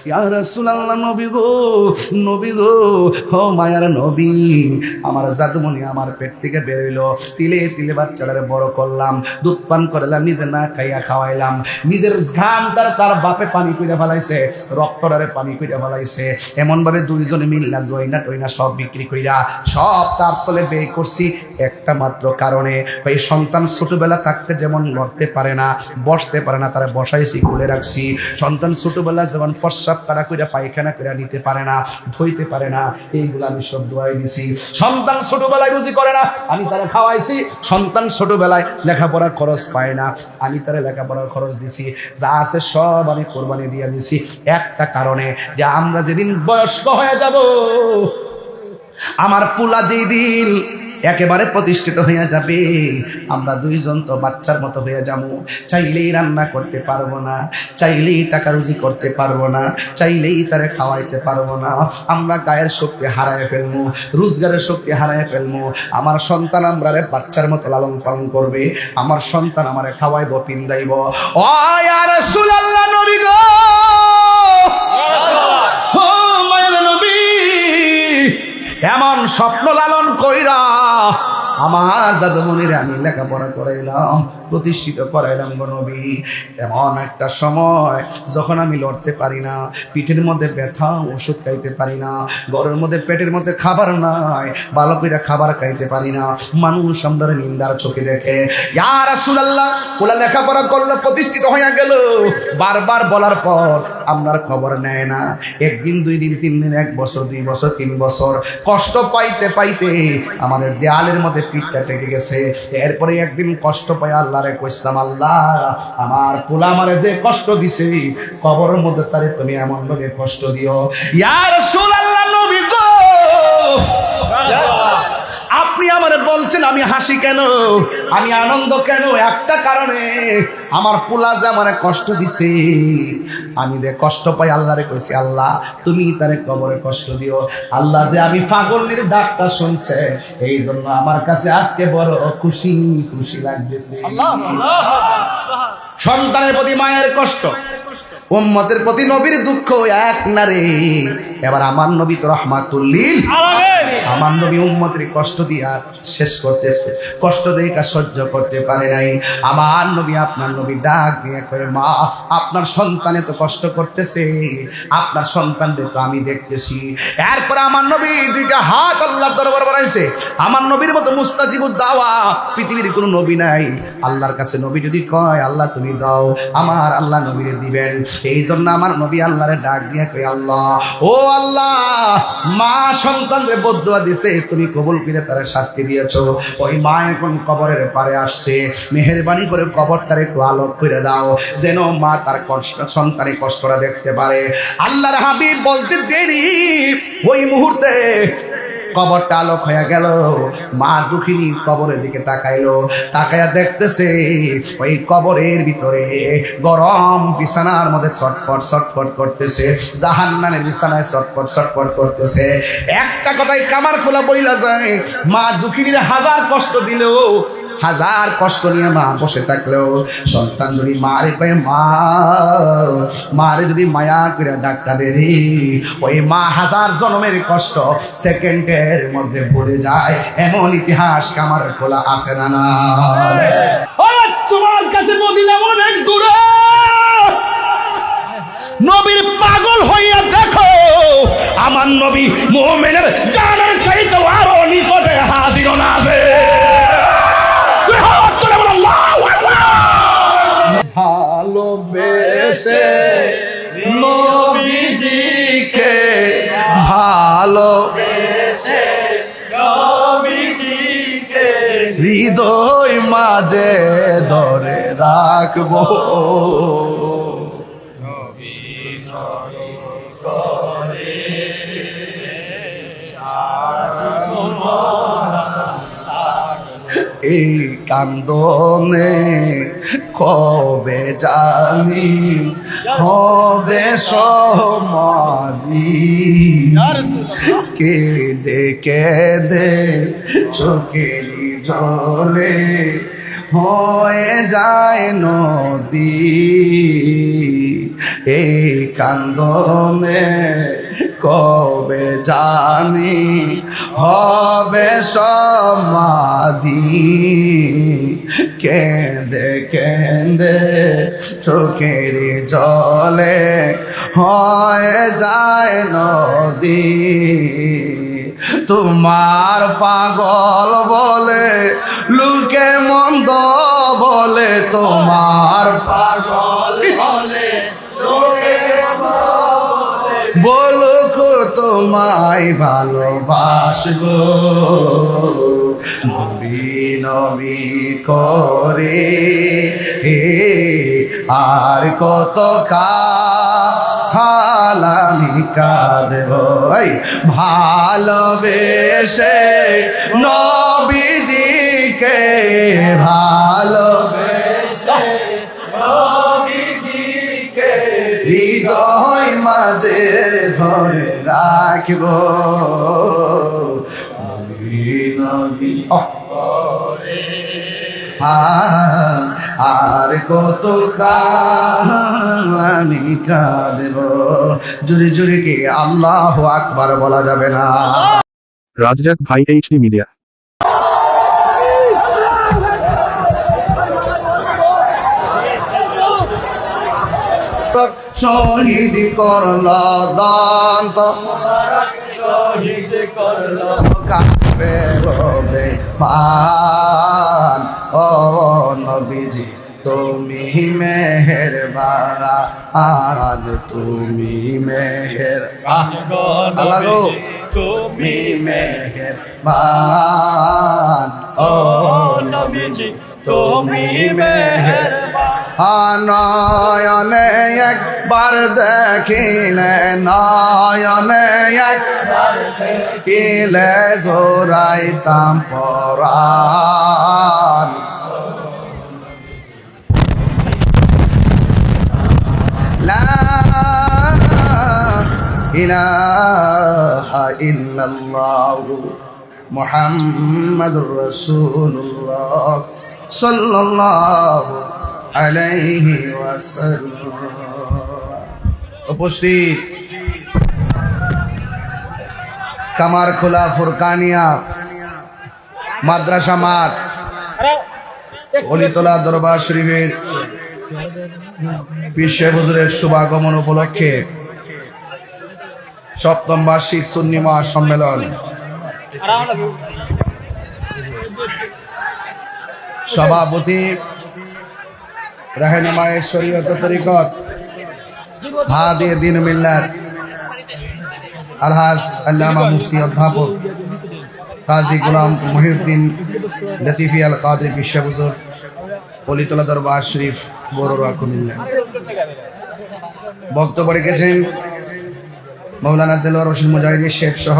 ইয়া রাসূলুল্লাহ, নবী গো ও মায়ার নবী, আমার জাদুমণি আমার পেট থেকে বের হইলো, তিলে তিলে বাচ্চাটারে বড় করলাম, দুধ পান করালাম, নিজে না খাইয়া খাওয়াইলাম, নিজের ঘামটার তার বাপে পানি কইরা ফেলাইছে, রক্তটারে পানি কইরা ফেলাইছে, এমন ভাবে দুইজনে মিল্লা জয়না টয়না সব বিক্রি কইরা সব তার তলে ব্যয় করছি একটা মাত্র কারণে, ওই সন্তান ছোটবেলা থাকতে যেমন লড়তে পারে না, বসতে পারে না, তারা বসাইছি, খুলে রাখছি। সন্তান ছোটবেলা যেমন প্রস্রাব কাটা কইরা পায়খানা কইরা নিতে পারে না, ধুইতে পারে না, এইগুলো আমি সব দোয়াই দিছি। সন্তান ছোটবেলায় রুজি করে না, আমি তারা খাওয়াইছি। সন্তান ছোটবেলায় লেখাপড়ার খরচ পায় না, আমি তারা লেখাপড়ার খরচ দিছি। যা আছে সব আমি কোরবানি দিয়ে দিছি একটা কারণে, যে আমরা যেদিন বয়স্ক হয়ে যাব, আমার পোলা যেদিন একেবারে প্রতিষ্ঠিত হইয়া যাবে, আমরা দুইজন তো বাচ্চার মতো হয়ে যাবো, চাইলেই রান্না করতে পারবো না, চাইলেই টাকা রুজি করতে পারবো না, চাইলেই তারে খাওয়াইতে পারবো না, আমরা গায়ের শক্তি হারায় ফেলবো, রোজগারের শক্তি হারায় ফেলবো। আমার সন্তান আমরারে বাচ্চার মতো লালন পালন করবে, আমার সন্তান আমারে খাওয়াইবো, পিন্দাইব। ও ইয়া রাসূলুল্লাহ, নবী গো, ও মায়ের নবী, এমন স্বপ্ন লালন কইরা আমার জাদুমণিরে আমি লেখাপড়া করাইলাম, প্রতিষ্ঠিত করাইলাম গো নবী। এমন একটা সময় যখন আমি লড়তে পারি না, পিঠের মধ্যে ব্যথা, ওষুধ খাইতে পারি না, ঘরের মধ্যে পেটের মধ্যে খাবার নাই, ভালো করে খাবার খাইতে পারি না, মানুষ আমরা নিন্দার চোখে দেখে। ইয়া রাসূলুল্লাহ, ওলা লেখাপড়া করলো, প্রতিষ্ঠিত হইয়া গেল, বারবার বলার পর আপনার খবর নেয় না। একদিন, দুই দিন, তিন দিন, এক বছর, 2 বছর, 3 বছর কষ্ট পাইতে পাইতে আমাদের দেয়ালের মধ্যে পিঠটা টেকে গেছে। এরপরে একদিন কষ্ট পাই আল্লাহরে কইলাম, আল্লাহ আমার পোলা আমারে যে কষ্ট দিছে, কবরের মধ্যে তারে তুমি এমন ভাবে কষ্ট দিও। ইয়া রাসূলুল্লাহ, নবী গো, আপনি আমারে বলছেন আমি হাসি কেন, আমি আনন্দ কেন? একটা কারণে, আমার পোলা যে আমারে কষ্ট দিছে, আমি যে কষ্ট পাই আল্লাহরে কইছি, আল্লাহ তুমি তারে কবরে কষ্ট দিও। আল্লাহ যে আমি পাগলের ডাকটা শুনছে, এই জন্য আমার কাছে আজকে বড় খুশি খুশি লাগতেছে। সন্তানের প্রতি মায়ের কষ্ট, উম্মতের প্রতি নবীর দুঃখ এক না রে। এবার আমার নবী তো রাহমাতুল লিল আলামিন, আমার নবী উম্মতের কষ্ট দিয়া শেষ করতে, কষ্ট দেখা সহ্য করতে পারে নাই। আমার নবী, আপনার নবী ডাক দিয়ে কয়, মা আপনার সন্তানে তো কষ্ট করতেছে, আপনার সন্তানদের তো আমি দেখতেছি। এরপরে আমার নবী 2টা হাত আল্লাহর দরবার বাড়াইছে। আমার নবীর মতো মুস্তাজিবুদ দাওয়া পৃথিবীর কোনো নবী নাই। আল্লাহর কাছে নবী যদি কয় আল্লাহ তুমি দাও, আমার আল্লাহ নবীরে দিবেন। এই জন্য আমার নবী আল্লাহরে ডাক দিয়ে কয়, আল্লাহ ও আল্লাহ, মা সন্তানরে বদদুয়া দিছে, তুমি কবুল করে তারে শাস্তি দিয়েছো। ওই মা এখন কবরের পারে আসছে, মেহেরবানি করে কবরটার একটু আলোক করে দাও, যেন মা তার কষ্ট, সন্তানের কষ্টটা দেখতে পারে। আল্লাহর হাবিব বলতে দেরি, ওই মুহূর্তে কবরটা আলোক হয়ে গেল। মা দুঃখিনী কবরের দিকে তাকাইলো, তাকায়া দেখতেছে ওই কবরের ভিতরে গরম বিছানার মধ্যে ছটফট ছটফট করতেছে, জাহান্নামের বিছানায় ছটফট ছটফট করতেছে। একটা কথাই কামার খোলা বইলা যায়, মা দুঃখিনীর হাজার কষ্ট দিলেও, হাজার কষ্ট নিয়ে মা বসে থাকলেও, সন্তান যদি মারে কয়ে মা, মারে যদি মায়া করে ডাক্তার দেরি, ওই মা হাজার জন্মের কষ্ট সেকেন্ডের মধ্যে ভুলে যায়। এমন ইতিহাস কামার খোলা আছে না? না, তোমার কাছে মদিনা অনেক দূরে, নবীর পাগল হইয়া দেখো, আমার নবী মুমিনের জানের চাইতে আরো নিকটে হাজির আছে। ভালোবেসে নবীজিকে, ভালোবেসে নবীজিকে হৃদয় মাঝে ধরে রাখবো, এই কান্দনে কবে জানি হবে সমাধি, কেঁদে কেঁদে চোখের জলে হয়ে যায় নদী, এই কান্দনে কবে জানি হবে সমাধি কেঁদে কেঁদে চোখের জলে হয়ে যায় নদী তোমার পাগল বলে লোকে মন্দ বলে তোমার পাগল বলে লোকে বলুক তোমায় ভালোবাসবো নবী নবী করে আর কত হালামি কাঁদব ভালোবেসে নবীজিকে ভালোবেসে নবীজিকে হৃদয় মাঝে ধরে রাখব নবী আর কত আমি কাঁদব জুড়ে জুড়ে কে আল্লাহু আকবার বলা যাবে না। রাজ্জাক ভাই HD মিডিয়া। শহীদ করল দান্ত শহীদ করল কাঁদবে রবে পান ও নবীজি তুমি মেহেরবান তুমি মেহেরবান তুমি মেহেরবান ও নবীজি তুমি মেহেরবান নয়নে একবার দেখিলে নয়নে একবার দেখিলে জোরাইতাম পরাণ লা ইলাহা ইল্লাল্লাহু মুহাম্মাদুর রাসূলুল্লাহ সাল্লাল্লাহু আলাইহি ওয়াসাল্লাম। উপস্থিত কামারখোলা ফুরকানিয়া মাদ্রাসা মাঠ অলিতলা দরবার শরীফের পীর সাহেব হুজুরের শুভাগমন উপলক্ষে সপ্তম বার্ষিক সুন্নি মহাসম্মেলন সভাপতি রাহনুমায়ে শরীয়ত তরিকত হাদি দ্বীন মিল্লাত আলহাজ আল্লামা মুফতি অধ্যাপক কাজী গোলাম মহিউদ্দিন লতিফি আল কাদরি পীর সাহেব হুজুর অলিতলা দরবার শরীফ বড়ুয়া কুমিল্লা। বক্তব্য রেখেছেন মৌলানা দেলোয়ার হোসেন মুজাহিদ শেখ সহ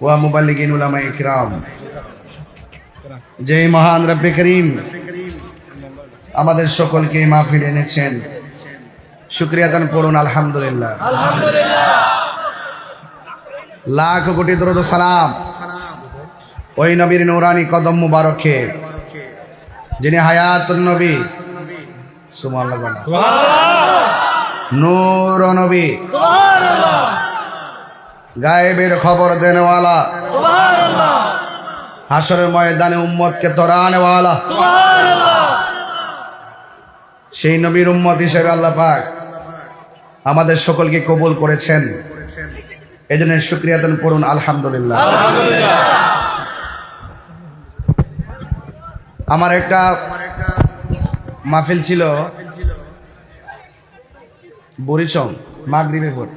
ওয়া মুবাল্লিগিন উলামায়ে কিরাম। যে মহান রব্বে করিম আমাদের সকলকে মাহফিলে এনেছেন শুকরিয়া দান করুন আলহামদুলিল্লাহ। লাখ কোটি দরুদ ও সালাম ওই নবীর নূরানি কদম মুবারকে যিনি হায়াতুন নবী সুবহানাল্লাহ নূর নবী গায়েবের খবর দেনেওয়ালা হাসরের ময়দানে উম্মতকে তরানেওয়ালা সেই নবীর উম্মত হিসেবে আল্লাহ পাক আমাদের সকলকে কবুল করেছেন। এজন্য শুকরিয়া দান করুন আলহামদুলিল্লাহ। আমার একটা মাহফিল ছিল বরিচং মাগরিবের পর,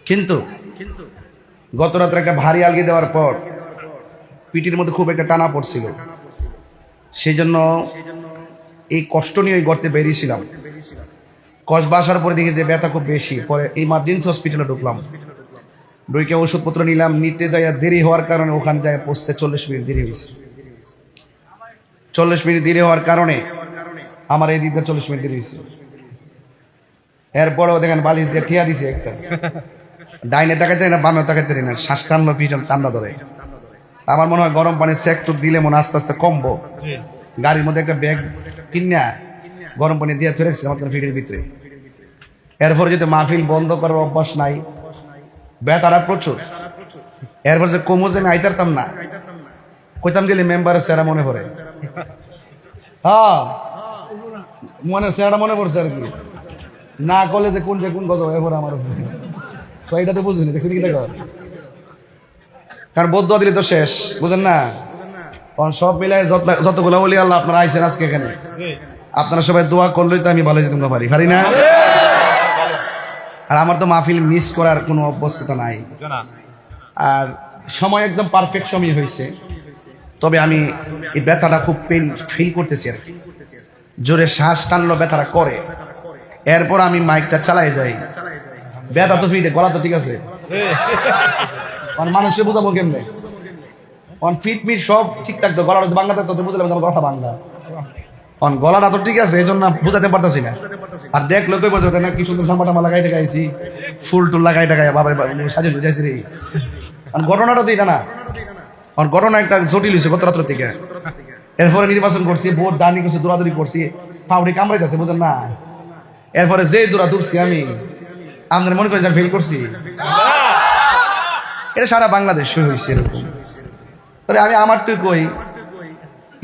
কিন্তু গত রাত্রে একটা ভারী আলগি দেওয়ার পর পিটির মধ্যে খুব একটা টানা পড়ছিল, সেই জন্য এই কষ্ট নিয়ে গর্তে বেরিয়েছিলাম। কসবা আসার পরে দেখি যে ব্যথা খুব বেশি, পরে ইমার্জেন্সি হসপিটালে ঢুকলাম, ঢুকে ওষুধপত্র নিলাম, নিতে যাইয়া দেরি হওয়ার কারণে ওখানে যায় পৌঁছতে 40 মিনিট দেরি হয়েছে। 40 মিনিট দেরি হওয়ার কারণে আমার এই দিকটা 40 মিনিট দেরি হয়েছে। এরপরেও দেখেন বালিশ দিয়ে ঠিয়া দিছে, একটা ডাইনে তাকাইতে না বামে তাকাইতে না, শ্বাস টানলো পিছন টান্না ধরে। আমার মনে হয় গরম পানি সেক টুক দিলে মনে আস্তে আস্তে কমবো, গাড়ির মধ্যে একটা ব্যাগ কিনা গরম পানি দিয়ে ফেরেছে আমার ফিটের ভিতরে। এরপরে যদি মাহফিল বন্ধ করার অভ্যাস নাই, ব্যথাটা প্রচুর। এরপর যে কমোজে আমি আইতারতাম না, কইতাম গেলে মেম্বারের চেহারা মনে পড়ে। হ্যাঁ মনে চেহারা মনে পড়ছে আর কি, না করলে যে কোন কথা এরপর আমার তো এটা তো বুঝিনি, দেখছি কি দেখো, কারণ বৌদ্ধ দিলে তো শেষ, বুঝেন না? সব মিলাই যতগুলো বলি আল্লাহ আপনারা আইসেন আজকে এখানে, আপনারা সবাই দোয়া করলেই তো আমি ভালো যেতে পারি না। আর আমার তো মাহফিল মিস করার কোনো অভ্যস্ততা নাই, আর সময় একদম পারফেক্ট সময় হয়েছে। তবে আমি এই ব্যথাটা খুব পেন ফিল করতেছি আর কি, জোরে শ্বাস টানলো ব্যথাটা করে, এরপর আমি মাইকটা চালাই যাই, ব্যথা তো ফিটে, গলা তো ঠিক আছে, মানুষে বোঝাবো কেমনে, ফিট মিট সব ঠিক থাকতো, গলাটা বাংলা থাকতো বুঝলাম আমার গলাটা বাংলা, গলাটা তো ঠিক আছে, এই জন্য বুঝাতে পারতেছি না। আর দেখলো কই বোঝাতে না কি সুন্দর জামাটা লাগাই টাকাইছি, ফুল টুল লাগাই টাকাই বাবা সাজে বুঝাইছি রে। ঘটনাটা তো এটা না, ঘটনা একটা জটিল হয়েছে গত রাত্র থেকে। এরপরে নির্বাচন করছি, ভোট জার্নি করছি, দৌড়াদৌড়ি করছি, পাউডি কামড়াইতেছে, বুঝেন না? এরপরে যে দৌড়া দৌড়ছি আমি, আপনারা মনে করেন ফেল করছি, এটা সারা বাংলাদেশ হয়েছে এরকম। তবে আমি আমারটুকু কই,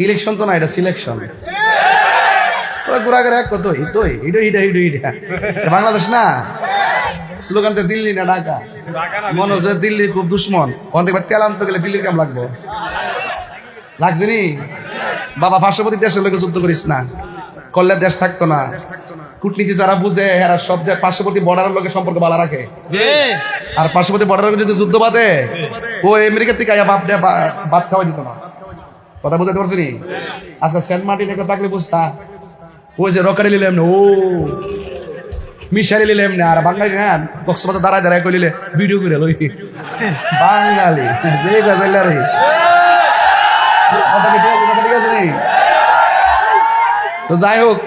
ইলেকশন তো না, এটা সিলেকশন। বাংলাদেশ না, স্লোগান তো দিল্লি না ঢাকা, মনে হচ্ছে দিল্লি খুব দুশ্মন, তেল আনতে গেলে দিল্লির কাম লাগবো, লাগছে নি বাবা? পার্শ্ববর্তী দেশের লোকে যুদ্ধ করিস না, করলে দেশ থাকতো না। কূটনীতি যারা বুঝে এরা সব পার্শ্ববর্তী বর্ডারের লোকের সম্পর্ক ভালো রাখে, আর পার্শ্ববর্তী বর্ডারের যদি যুদ্ধ বাদে ও আমেরিকা থেকে বাদ খাওয়া দিত না। কথা বুঝতে পারছি নি? আজকে সেন্ট মার্টিন একটা থাকলে বুঝতা, ওই যে রকারি নিলাম না, ও মিশারি নিলাম না, আর বাঙালি না কক্সবাজার দাঁড়ায় কইলে ভিডিও করে লই বাঙালি যে গাজাইলা রে। তো যাই হোক,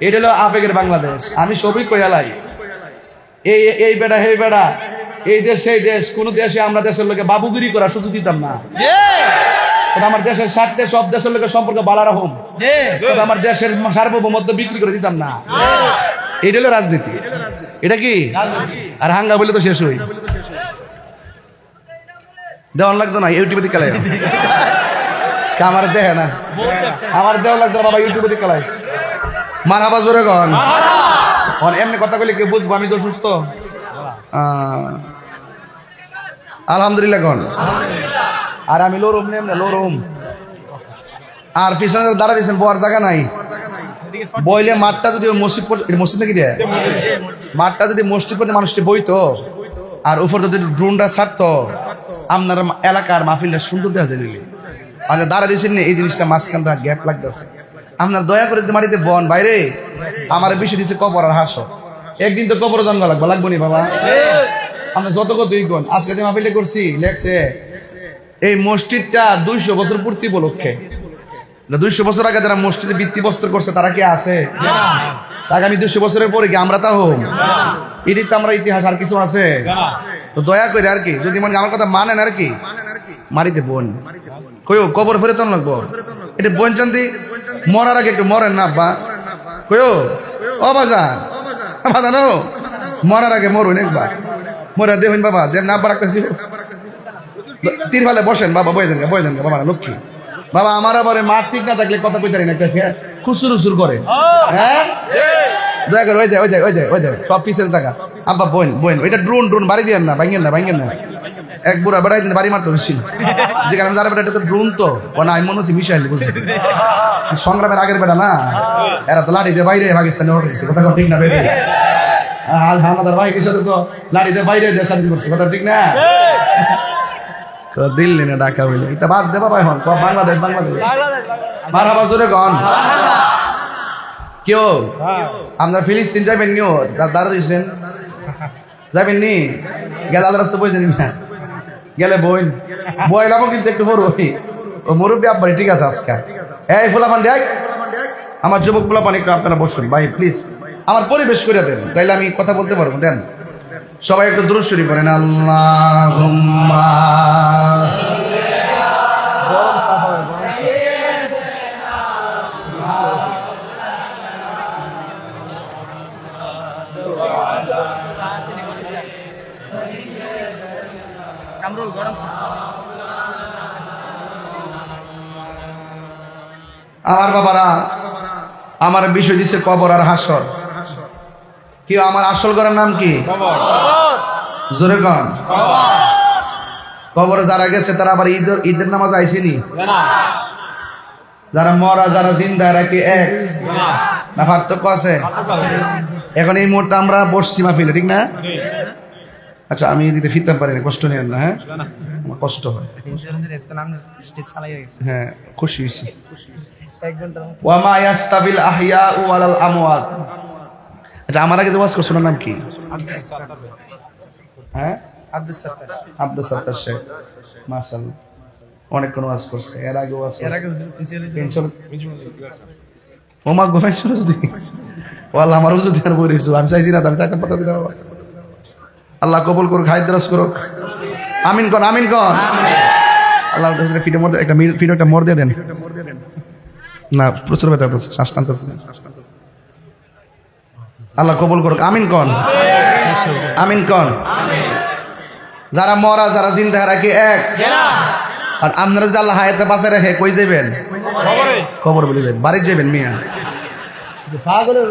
এটা হলো আবেগের বাংলাদেশ। আমি সবই কইয়ালাই, এই বেড়া হে বেড়া, এই দেশ সেই দেশ, কোন দেশে আমরা দেশের লোকে বাবুগিরি করার সুযোগ দিতাম না। আমার দেশের স্বার্থে সব দেশের লোকের সম্পর্ক বালা রকম, আমার দেশের সার্বভৌমত্ব বিক্রি করে দিতাম না। এটা হলো রাজনীতি, এটা কি? আর হাঙ্গা বলে তো শেষ হই, দেওয়ান লাগতো না, ইউটিউবে দিকে আমার দেহে না, আমার দেওয়া লাগতো বাবা, ইউটিউবে দিকে লাইস মারাবা জোরে গন, এমনি কথা কইলে কেউ বুঝবো আমি তো সুস্থ। আলহামদুলিল্লাহ গন, আর আমি লোরুম নেম না, লোরুম। আর পিছনে দাঁড়া দিয়েছেন, বয়ার জায়গা নাই, বইলে মাঠটা যদি মসজিদ নাকি দেয়, মাঠটা যদি মসজিদ পড়তে মানুষটি বইতো, আর উপর যদি ড্রোনটা ছাড়তো, আপনার এলাকার মাহফিলটা সুন্দর দেখা যায়। মানে দাঁড়া দিয়েছেন না, এই জিনিসটা মাঝখান থেকে গ্যাপ লাগতেছে। আপনার দয়া করে মাটিতে বন বাইরে আমার বেশি দিচ্ছে কবর আর হাসো, একদিন তো কবর জন্ম লাগবো নি বাবা। আমরা যত কত গুণ আজকে যে মাহফিলটা করছি, লেখছে এই মসজিদটা 200 বছর পূর্তি উপলক্ষে। 200 বছর আগে যারা মসজিদে ভিত্তিপ্রস্তর করছে তারা কি আছে? আগামী 200 বছরের পরে কি আমরা তা হোম? এটি তো আমরা ইতিহাস, আর কিছু আছে? তো দয়া করে আর কি, যদি মনে আমার কথা মানেন আর কি, মারিতে বোন কইও কবর ফেরে তন লাগবো, এটা বোন চান্দি মরার আগে একটু মরেন না আব্বা, কইও ও বাজান বাজানো, মরার আগে মরুন একবার, মরে দেখুন বাবা যে না বাড়াতেছি তীর ফালে বসেন বাবা, বয়ে যান বাবা লক্ষ্মী বাবা। আমার আবার মাঠ ঠিক না থাকলে কথা কইতে পারি না, একটা খুচুর উচুর করে। হ্যাঁ দয়া করে ওই যায় সব পিছের টাকা আব্বা বোন ওইটা ড্রোন বাড়ি দিয়ে না, ভাঙেন না। এক বুড়া বেড়াই দিন বাড়ি মারতে হচ্ছিল, যে কারণে যারা বেটা এটা তো ড্রোন তো আমি মনে হচ্ছে মিশাইল, বুঝছি সংগ্রামের আগের বেটা না, এরা তো লাঠি দিয়ে বাইরে পাকিস্তানে উঠেছে, কথা ঠিক না বেড়ে হানাদার ভাই সাথে তো লাঠি দিয়ে বাইরে স্বাধীন করছে, কথা ঠিক না? দিল্লি না ঢাকা হইলো, এটা বাদ দে বাবা, এখন বাংলাদেশ মারহাবা জোরে গন। কেউ আপনার ফিলিস্তিন যাবেন নিও, দাঁড়া দিয়েছেন যাবেন নি, গেলে আল্লাহ রাস্তা বইছেন না, গেলে বইলামও কিন্তু একটু বড় ও মুরব্বী আব্বারি, ঠিক আছে আজকে এই ফুলাফান দেখ, আমার যুবক ফুলাফান একটু আপনারা বসুন ভাই প্লিজ, আমার পরিবেশ করে দেন, তাইলে আমি কথা বলতে পারবো। দেন সবাই একটু দুরূদ শরীফ পড়েন, আল্লাহুম্মা কামরুল গরম চা আমার বাবারা, আমার বিষয় দিছে কবর আর হাসর। কি আমার আসল ঘরের নাম কি? জোরে কন। কবরে যারা গেছে তারা আবার ঈদের নামাজ আইসিনি? যারা মরা যারা জিন্দা এরা কি এক না পার্থক্য আছে? এখন এই মুহূর্তে আমরা বসছি মাহফিলে, ঠিক না? আচ্ছা, আমি এদিকে ফিরতে পারি না, কষ্ট নেন না। হ্যাঁ, আমার কষ্ট হয়। হ্যাঁ, খুশি হয়েছি। ওয়ামা ইয়াস্তাবিল আহইয়াউ ওয়ালাল আমওয়াত। আচ্ছা, আমার আগে যে ওয়াজ করছেন নাম কি? হ্যাঁ, আব্দুস সাত্তার সাহেব, মাশাআল্লাহ অনেকক্ষণ ওয়াজ করছে। এর আগে ওয়াজ ওমা গোফাই শুরুস দি ওয়াল্লাহ আমারও যদি আর বলিস আমি চাইছি না, আমি চাইতাম পাতা বাবা। আল্লাহ কবুল করুক, হায়াত দারাজ করুক। আমিন কোন, আমিন কোন। আল্লাহ ফিডে মোর একটা ফিডে একটা মোর দিয়ে দেন না, প্রচুর ব্যথা আছে, শ্বাস টানতেছে। আল্লাহ কবুল করুক, আমিন কোন, আমিন কোন। যারা মরা যারা জিন্দা এরা কি এক? আর আপনারা যদি আল্লাহ হায়াতে বাঁচায় রাখে কই যাবেন? খবর বলে যাবেন, বাড়ি যাবেন মিয়া। পাগলের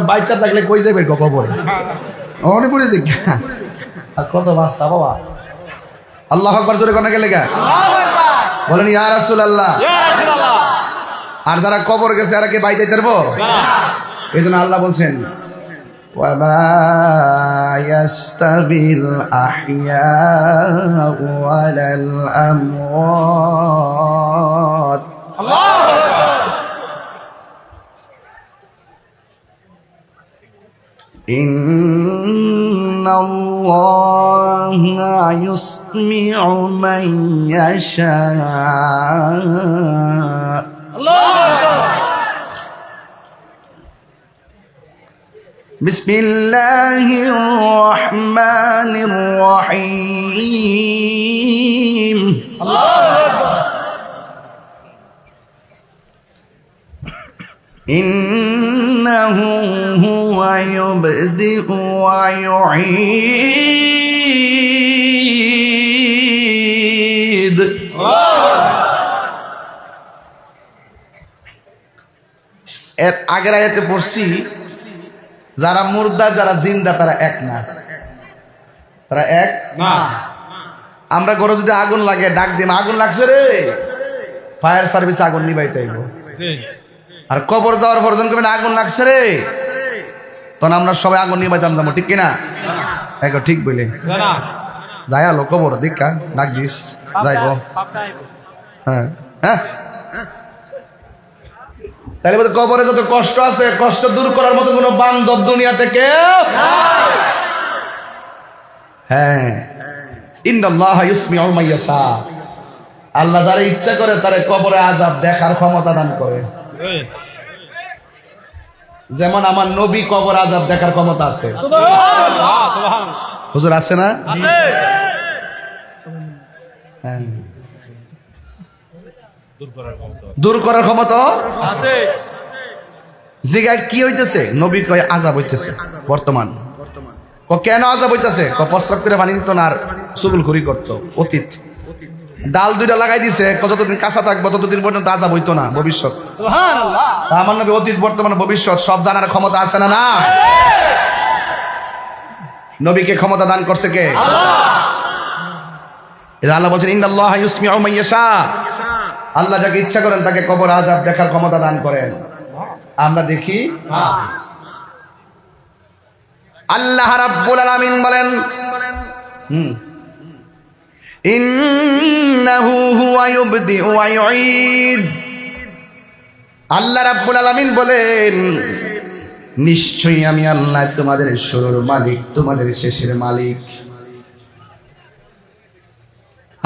বাচ্চা থাকলে কই যাবেন খবরে? অনেক পড়েছি আর কত বাচ্চা বাবা। আল্লাহ আকবার জোরে কোন গেলে বলেন ইয়া রাসূলুল্লাহ। আর যারা কবর গেছে এরা কি বাইতে পারবো? এই জন্য আল্লাহ বলছেন ওয়ামা ইয়াস্তাবিল আহইয়াউ ওয়ালাল আমওয়াত। ইন্নাল্লাহা ইউসমিউ মান ইয়াশা। বিসমিল্লাহির রহমানির রহিম। ইন্নাহু হুয়া ইউবদিউ ওয়া ইউঈদ। এর আগের আয়াতে পড়ছি যারা মুর্দা যারা জিন্দা তারা এক না, তারা এক না। আমরা ঘরে যদি আগুন লাগে ডাক দিম আগুন লাগছে রে, ফায়ার সার্ভিস আগুন নিবাইতে আইব। আর কবর যাওয়ার পর্যন্ত আগুন লাগছে রে, তখন আমরা সবাই আগুন নিবাইতাম যাবো, ঠিক কিনা? এখন ঠিক বলে যাই আলো কবর দেখা ডাক দিস যাইব। হ্যাঁ হ্যাঁ, তাহলে বলতে কবরে যত কষ্ট আছে কষ্ট দূর করার মতো কোনো বান্ধব দুনিয়াতে কেউ। হ্যাঁ, ইন্নাল্লাহা ইউসমিউ মান ইয়াশা। আল্লাহ যারা ইচ্ছা করে তারে কবরে আযাব দেখার ক্ষমতা দান করে। যেমন আমার নবী কবর আযাব দেখার ক্ষমতা আছে। সুবহানাল্লাহ, সুবহানাল্লাহ। হুজুর আছে না? আছে। হ্যাঁ, দূর করার ক্ষমতা আছে। জিগায় কি হইতেছে? নবী কয় আযাব হইতেছে বর্তমান। কেন আযাব হইতেছে? প্রস্রাব করে পানি নিত না আর চুগলখড়ি করতো। অতীত ডাল দুইটা লাগাই দিছে, যতদিন কাঁচা থাকবো ততদিন পর্যন্ত আযাব হইতো না। ভবিষ্যৎ সুবহানাল্লাহ। আমার নবী অতীত বর্তমান ভবিষ্যৎ সব জানার ক্ষমতা আছে না? না। নবীকে ক্ষমতা দান করছে কে? আল্লাহ। আল্লাহ বলছেন ইন্নাল্লাহা ইউসমিউ মান ইয়াশা। আল্লাহ যাকে ইচ্ছা করেন তাকে কবর আযাব দেখার ক্ষমতা দান করেন। আমরা দেখি আল্লাহ রাব্বুল আলামিন বলেন ইন্নাহু হুয়া ইউবদিউ ওয়া ইউঈদ। আল্লাহ রাব্বুল আলামিন বলেন নিশ্চয়ই আমি আল্লাহ তোমাদের শুরুর মালিক, তোমাদের শেষের মালিক।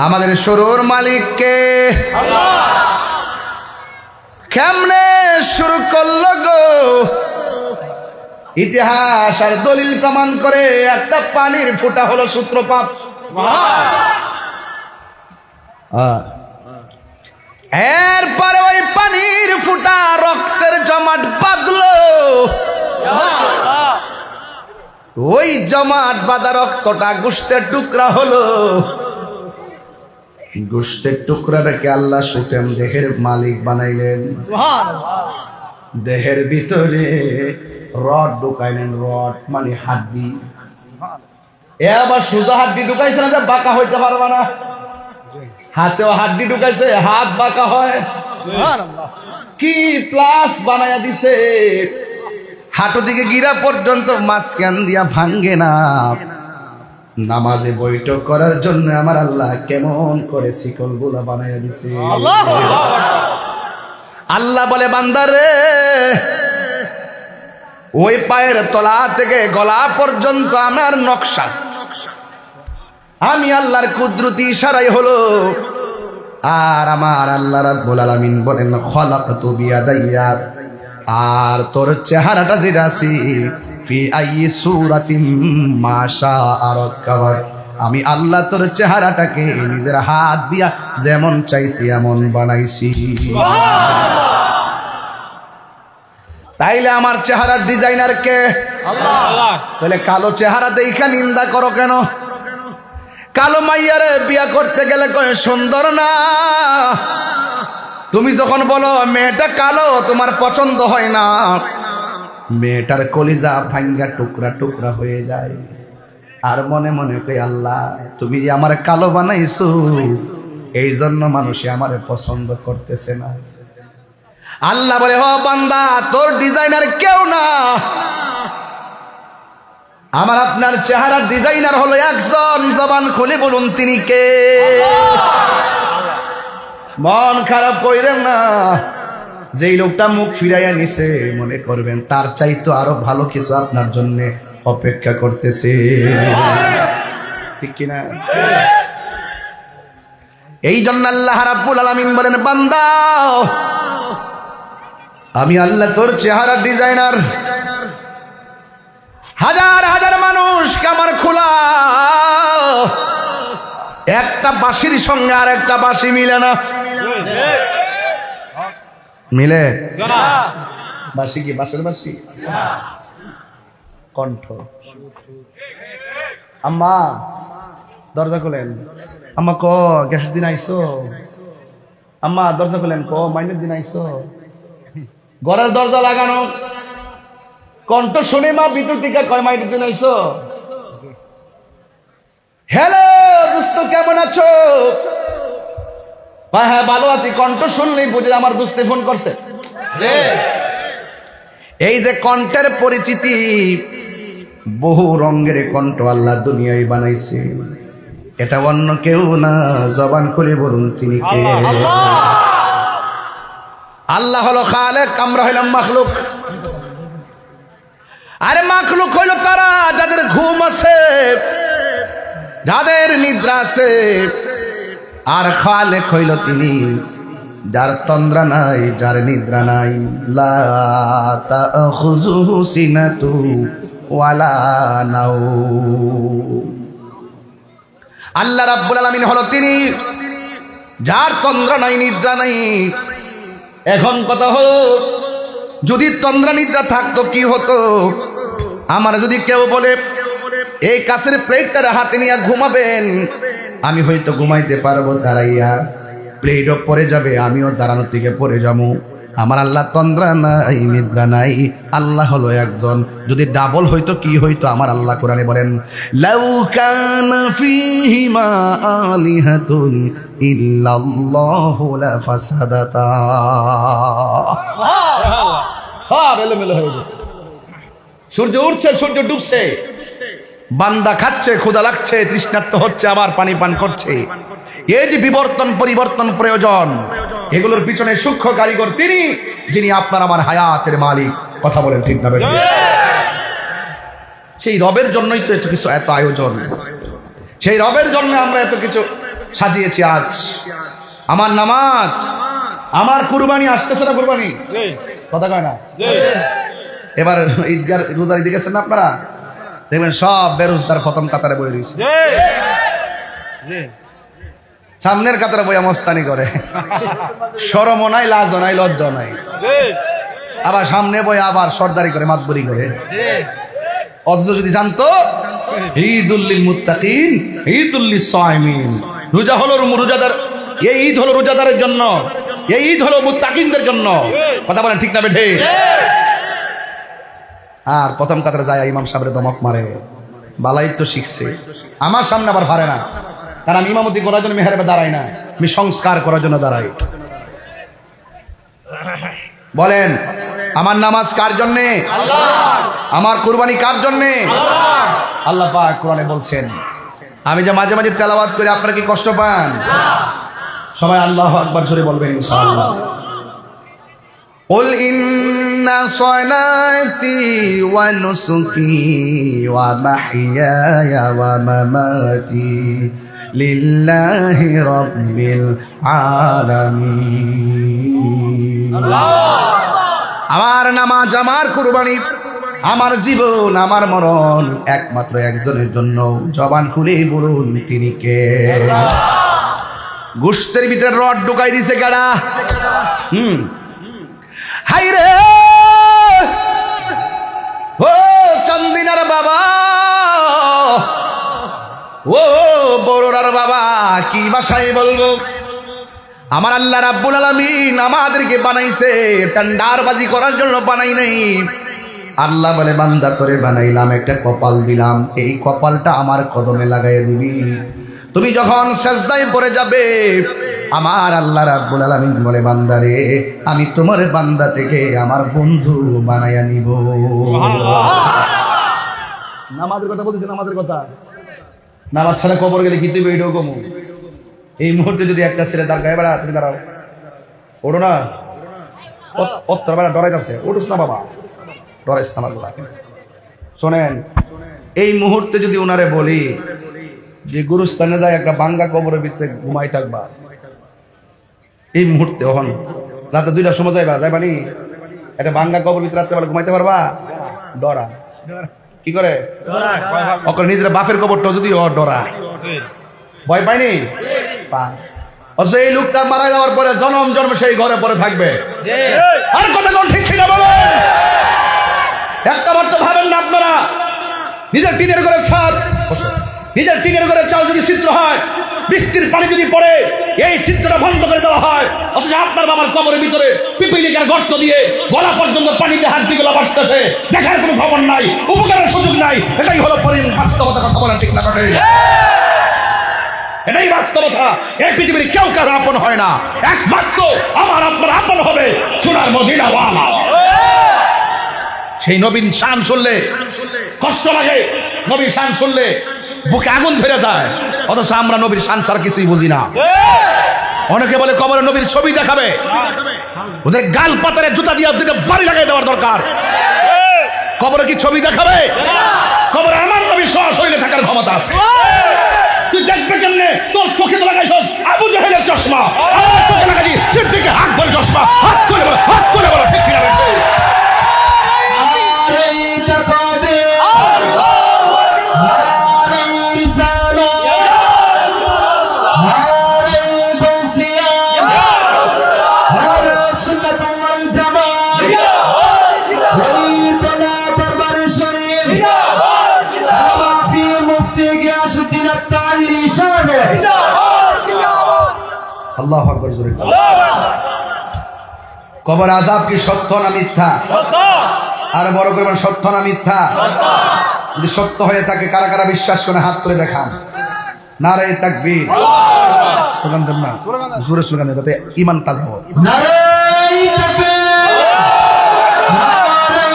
আমাদের শুরুর মালিক কে? আল্লাহ। কেমনে শুরু করলো গো? ইতিহাস আর দলিল প্রমাণ করে একটা পানির ফোঁটা হলো সূত্রপাত। এরপরে ওই পানির ফুটা রক্তের জমাট বাঁধলো। ওই জমাট বাঁধা রক্তটা গোশতের টুকরা হলো। গোশতের টুকরাটাকে আল্লাহ সুটেম দেহের মালিক বানাইলেন। দেহের ভিতরে রড ঢুকাইলেন। রড মানে হাড্ডি। এ আবার সোজা হাড্ডি ঢুকাইছে না যে বাঁকা হইতে পারবা না। হাতেও হাড্ডি ঢুকাইছে, হাত বাঁকা হয় কি প্লাস বানায়া দিছে। হাঁটু দিকে গিরা পর্যন্ত মাঝখান দিয়া ভাঙ্গে না। নামাজে বৈঠক করার জন্য আমার আল্লাহ কেমন করে শিকল গুলা বানায়া দিছে। আল্লাহ বলে, বান্দারে ওই পায়ের তলা থেকে গলা পর্যন্ত আমার নকশা, আমি আল্লাহর কুদরতি ইশারাই হলো। আর আমার আল্লাহ রাব্বুল আলামিন বলেন, খলাকতু বিয়াদাইয়া, আর তোর চেহারাটা যেটা আছে, ফি আইয়ি সূরাতিম মা শাআ রাক্কাবা, আমি আল্লাহ তোর চেহারাটাকে নিজের হাত দিয়া যেমন চাইছি এমন বানাইছি। তাইলে আমার চেহারার ডিজাইনার কে? আল্লাহ। তাহলে কালো চেহারা দেখা নিন্দা করো কেন? কালো মাইয়ারে বিয়া করতে গেলে কয় সুন্দর না। তুমি যখন বলো মেয়েটা কালো তোমার পছন্দ হয় না, মেয়েটার কলিজা ভাঙ্গা টুকরা টুকরা হয়ে যায়। আর মনে মনে কই, আল্লাহ তুমি যে আমার কালো বানাইছো, এই জন্য মানুষে আমারে পছন্দ করতেছে না। আল্লাহ বলে, ও বান্দা, তোর ডিজাইনার কেউ না, আমার আপনার চেহারার ডিজাইনার হলো একজন। জবান খুলে বলুন তিনি কে? মন খারাপ কইরেন না। যেই লোকটা মুখ ফিরাইয়া নিছে, মনে করবেন তার চাইতো আরো ভালো কিছু আপনার জন্য অপেক্ষা করতেছে, ঠিক কিনা? এই জন্য আল্লাহ রাব্বুল আলামিন বলেন, বান্দা আমি আল্লাহ তোর চেহারার ডিজাইনার। হাজার হাজার মানুষ কামার খোলা, একটা বাঁশির সঙ্গে আর একটা বাঁশি মিলে না। মিলে? বাঁশি কি বাঁশের বাঁশি? কণ্ঠ। আম্মা দরজা খুলেন। আম্মা ক গ্যাসের দিন আইসো? আম্মা দরজা খুলেন। ক মাইনের দিন আইসো? ঘরের দরজা লাগানো, কণ্ঠ শুনে মা ভিতর থেকে কয় মাইনের দিন আইসো? হ্যালো দোস্ত, কেমন আছো? হ্যাঁ ভালো আছি। কণ্ঠ শুনলেই বুঝে আমার দোস্তে ফোন করছে। এই যে কণ্ঠের পরিচিতি, বহু রঙের কণ্ঠ আল্লাহ দুনিয়ায় বানাইছে। এটা অন্য কেউ না, জবান খুলে বলুন তিনি কে? আল্লাহ হলো খালেক, আমরা হইলাম মাখলুক। আরে মাখলুক হইল তারা যাদের ঘুম আছে, যাদের নিদ্রা আছে। আর খালেক হইল তিনি যার তন্দ্রা নাই, যার নিদ্রা নাই। লা তাখুযুহু সিনাতু ওয়ালা নাওম। আল্লাহ রাব্বুল আলামিন হলো তিনি যার তন্দ্রা নাই, নিদ্রা নাই। এখন কথা হলো, যদি তন্দ্রা নিদ্রা থাকতো কি হতো? আমার যদি কেউ বলে এই কাছের প্লেটটার হাতে নিয়ে ঘুমাবেন, আমি হয়তো ঘুমাইতে পারবো দাঁড়াইয়া, প্লেটও পড়ে যাবে, আমিও দাঁড়ানোর থেকে পড়ে যাবো। আমার আল্লাহ তন্দ্রা নাই, নিদ্রা নাই। আল্লাহ হলো একজন। যদি ডাবল হইতো কি হইতো? আমার আল্লাহ কোরআনে বলেন, লাউ কানা ফীহিমা আলিহাতুন ইল্লাল্লাহু লাফাসাদাতা। সব এলোমেলো হয়ে গেছে। সূর্য উঠছে, সূর্য ডুবছে, বান্দা খাচ্ছে, ক্ষুধা লাগছে, তৃষ্ণার্ত হচ্ছে, আবার পানি পান করছে। এই যে বিবর্তন পরিবর্তন প্রয়োজন, এগুলোর পিছনে সূক্ষ্ম কারিগর তিনি, যিনি আপনার আমার হায়াতের মালিক। কথা বলেন ঠিক না? সেই রবের জন্যই তো এত কিছু, এত আয়োজন। সেই রবের জন্য আমরা এত কিছু সাজিয়েছি। আজ আমার নামাজ, আমার কুরবানি আসতেছে না? কুরবানি কথা কয় না? এবার ঈদগার রোজার দিকে গেছেন না আপনারা? দেখবেন সব বেরোজগার প্রথম কাতারে বয়ে রয়েছে। সামনের কাতারে বইয়া মস্তানি করে, শরমও নাই, লাজও নাই, লজ্জা নাই। আবার সামনে বই আবার সর্দারি করে, মাতবরি করে। অথচ যদি জানতো ঈদুল লিল মুত্তাকিন, ঈদুল লিস সাইমিন, রোজা হলো রোজাদার, এই ঈদ হলো রোজাদারের জন্য, এই ঈদ হলো মুত্তাকিনদের জন্য। কথা বলেন ঠিক না বেঠে? আর প্রথম কাতারে যায় ইমাম সাহেবের দমক মারে, বালাই তো শিখছে, আমার সামনে আবার পারে না, কারণ আমি ইমামতি করার জন্য মেহরাবে দাঁড়াই না, আমি সংস্কার করার জন্য দাঁড়াই। বলেন আমার নামাজ কার জন্যে? আমার কুরবানি কার জন্যে? আল্লাহ পাক কোরআনে বলছেন। আমি যে মাঝে মাঝে তেলাওয়াত করি, আপনারা কি কষ্ট পান? সবাই আল্লাহু আকবার জোরে বলবেন ইনশাআল্লাহ। قل إن صلاتي ونسكي ومحياي ومماتي لله رب العالمين। আমার নামাজ, আমার কুরবানি, আমার জীবন, আমার মরণ একমাত্র একজনের জন্য। জবান খুলে বলুন তিনি কে? গোশতের ভিতরে রড ঢুকাই দিছে কারা? হাই রে ও চান্দিনার বাবা, ও বড়রার বাবা, কি ভাষায় বলবো? আমার আল্লাহ রাব্বুল আলামিন আমাদেরকে বানাইছে টান্ডারবাজি করার জন্য বানাই নাই। আল্লাহ বলে বান্দা তোরে বানাইলাম, একটা কপাল দিলাম, এই কপালটা আমার কদমে লাগাইয়া দিবি। তুমি যখন সেজদায় পড়ে যাবে, আমার আল্লাহ রাব্বুল আলামিন বলে বান্দারে আমি তোমার বান্দা থেকে আমার বন্ধু বানাইয়া নিব। নামাজের কথা বলতেছে, নামাজের কথা। নামাজ ছাড়া কবর গেলে কি তুই এটাও কমু? এই মুহূর্তে যদি একটা ছেলে তার গায়ে বেড়া, তুমি দাঁড়াও, ওঠো না, তোর বেড়া ডরাইতেছে, ওঠুস না বাবা, ডরাইস না আমার বেড়া। শোনেন, এই মুহূর্তে যদি ওনারে বলি যে গুরুস্থানে যায় একটা বাঙ্গা কবরের ভিতরে ঘুমাই থাকবা, এই মুহূর্তে ওখান রাতে 2টার সময় যাইবানি একটা বাঙ্গা কবর ভিতরে রাত্রে বেলা ঘুমাইতে পারবা? ডরা কি করে? ওকে নিজের বাপের কবরটা যদি ও ডরা, ভয় পায়নি? অথচ এই লোকটা মারা যাওয়ার পরে জনম জন্ম সেই ঘরে পরে থাকবে। আর কথা কোন ঠিক কিনা বলো? একটা বার তো ভাবেন না আপনারা, নিজের টিনের ঘরের ছাদ, নিজের টিনের ঘরের চাল যদি ছিদ্র হয়, বৃষ্টির পানি যদি পড়ে, এই ছিদ্রটা বন্ধ করে দেওয়া হয়, অথচ আপনার বাবার কবরের ভিতরে পিপিলিকার গর্ত দিয়ে গলা পর্যন্ত পানিতে হাত দিয়ে গুলা বাসতেছে, দেখার কোনো খবর নাই, উপকারের সুযোগ নাই। এটাই হলো বাস্তবতা। কথা বলেন ঠিক না? এটাই বাস্তবতা। এই পৃথিবীর কেউ কারো আপন হয় না, একমাত্র আমার আপনার আপন হবে সোনার মদিনা ওয়ালা। সেই নবীর শান শুনলে কষ্ট লাগে, নবীর শান শুনলে বুকে আগুন ধরে যায়, অথচ আমরা নবীর শান ছাড়া কিছুই বুঝি না। অনেকে বলে কবরে নবীর ছবি দেখাবে, ওদের গাল পাতারে জুতা দিয়ে ওদেরকে বাড়ি লাগাই দেওয়ার দরকার। কবরে কি ছবি দেখাবে? কবরে আমার নবীর সশরীরে থাকার ক্ষমতা আছে। তুই দেখবে কেমনে? তোর চোখে তো লাগাইছস আবু জাহেলের চশমা, আমার চোখে লাগাই সিদ্দিকের হাত ভরে চশমা। হাত তুলে বলো, হাত তুলে বলো, ঠিক কিনা? আল্লাহু আকবার জোরে। কবর আযাব কি সত্য না মিথ্যা? আর বড় করে সত্য না মিথ্যা? যদি সত্য হয়ে থাকে কারা কারা বিশ্বাস করে হাত তুলে দেখান। নারে তাকবীর, স্লোগান দেন না, জোরে স্লোগান দেন যাতে ঈমান তাজা হয়। নারে তাকবীর, নারে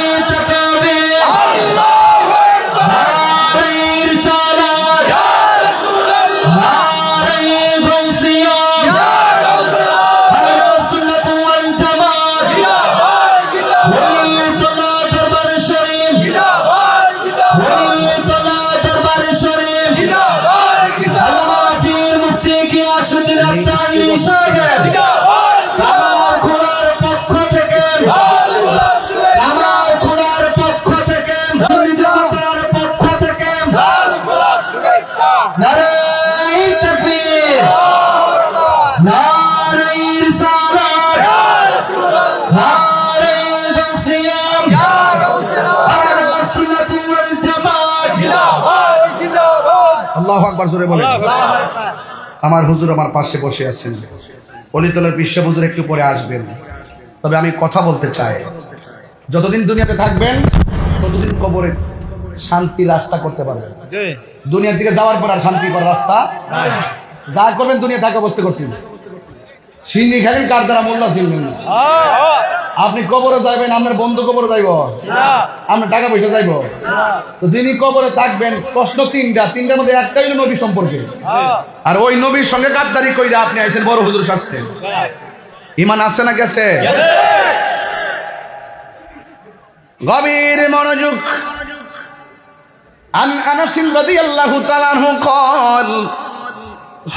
তাকবীর, আল্লাহু আকবার, নারে রিসালাত, ইয়া রাসূলুল্লাহ, নারে গাউসিয়া, ইয়া গাউসিয়া, আহলে সুন্নাত ওয়াল জামাত, জিন্দাবাদ জিন্দাবাদ, ওলিউল্লাহ দরবার শরীফ, জিন্দাবাদ জিন্দাবাদ, ওলিউল্লাহ দরবার শরীফ, জিন্দাবাদ জিন্দাবাদ, আল্লামা পীর মুফতি গিয়াস উদ্দিন আত্তাহি সাহেব, জিন্দাবাদ জিন্দাবাদ, খোলার পক্ষ থেকে আল্লাহ শুভেচ্ছা, খোলার পক্ষ থেকে জামাতের পক্ষ থেকে আল্লাহ শুভেচ্ছা। নারে তাকবীর, নারে রিসালাত ইয়া রাসূলুল্লাহ নারে গাউসিয়াম ইয়া রাসূলুল্লাহ আহলে সুন্নাত ওয়াল জামাত জিন্দাবাদ জিন্দাবাদ আল্লাহু আকবার জোরে বলেন আল্লাহু আকবার। আমার হুজুর আমার পাশে বসে আছেন, অলিতলের বিশ্ব হুজুর একটু পরে আসবেন। তবে আমি কথা বলতে চাই, যতদিন দুনিয়াতে থাকবেন ততদিন কবরে শান্তি রাস্তা করতে পারবেন। দুনিয়ার দিকে যাওয়ার পর আর শান্তি করার রাস্তা যা করবেন দুনিয়া থাকা অবস্থা করতেন। সিন্নি খেলেন কার দ্বারা মোল্লা ছিলেন না। আপনি কবরে যাইবেন, আপনার বন্ধু কবরে যাইব, আপনার টাকা পয়সা যাইব। তো যিনি কবরে থাকবেন, প্রশ্ন তিনটার মধ্যে একটাই হলো নবী সম্পর্কে। আর ওই নবীর সঙ্গে গাদ্দারি কইরা আপনি আইছেন বড় হুজুর শাস্তে। ঈমান আছে না গেছে? গভীর মনোযোগ। আন আনাস রাদিয়াল্লাহু তাআলা আনহু قال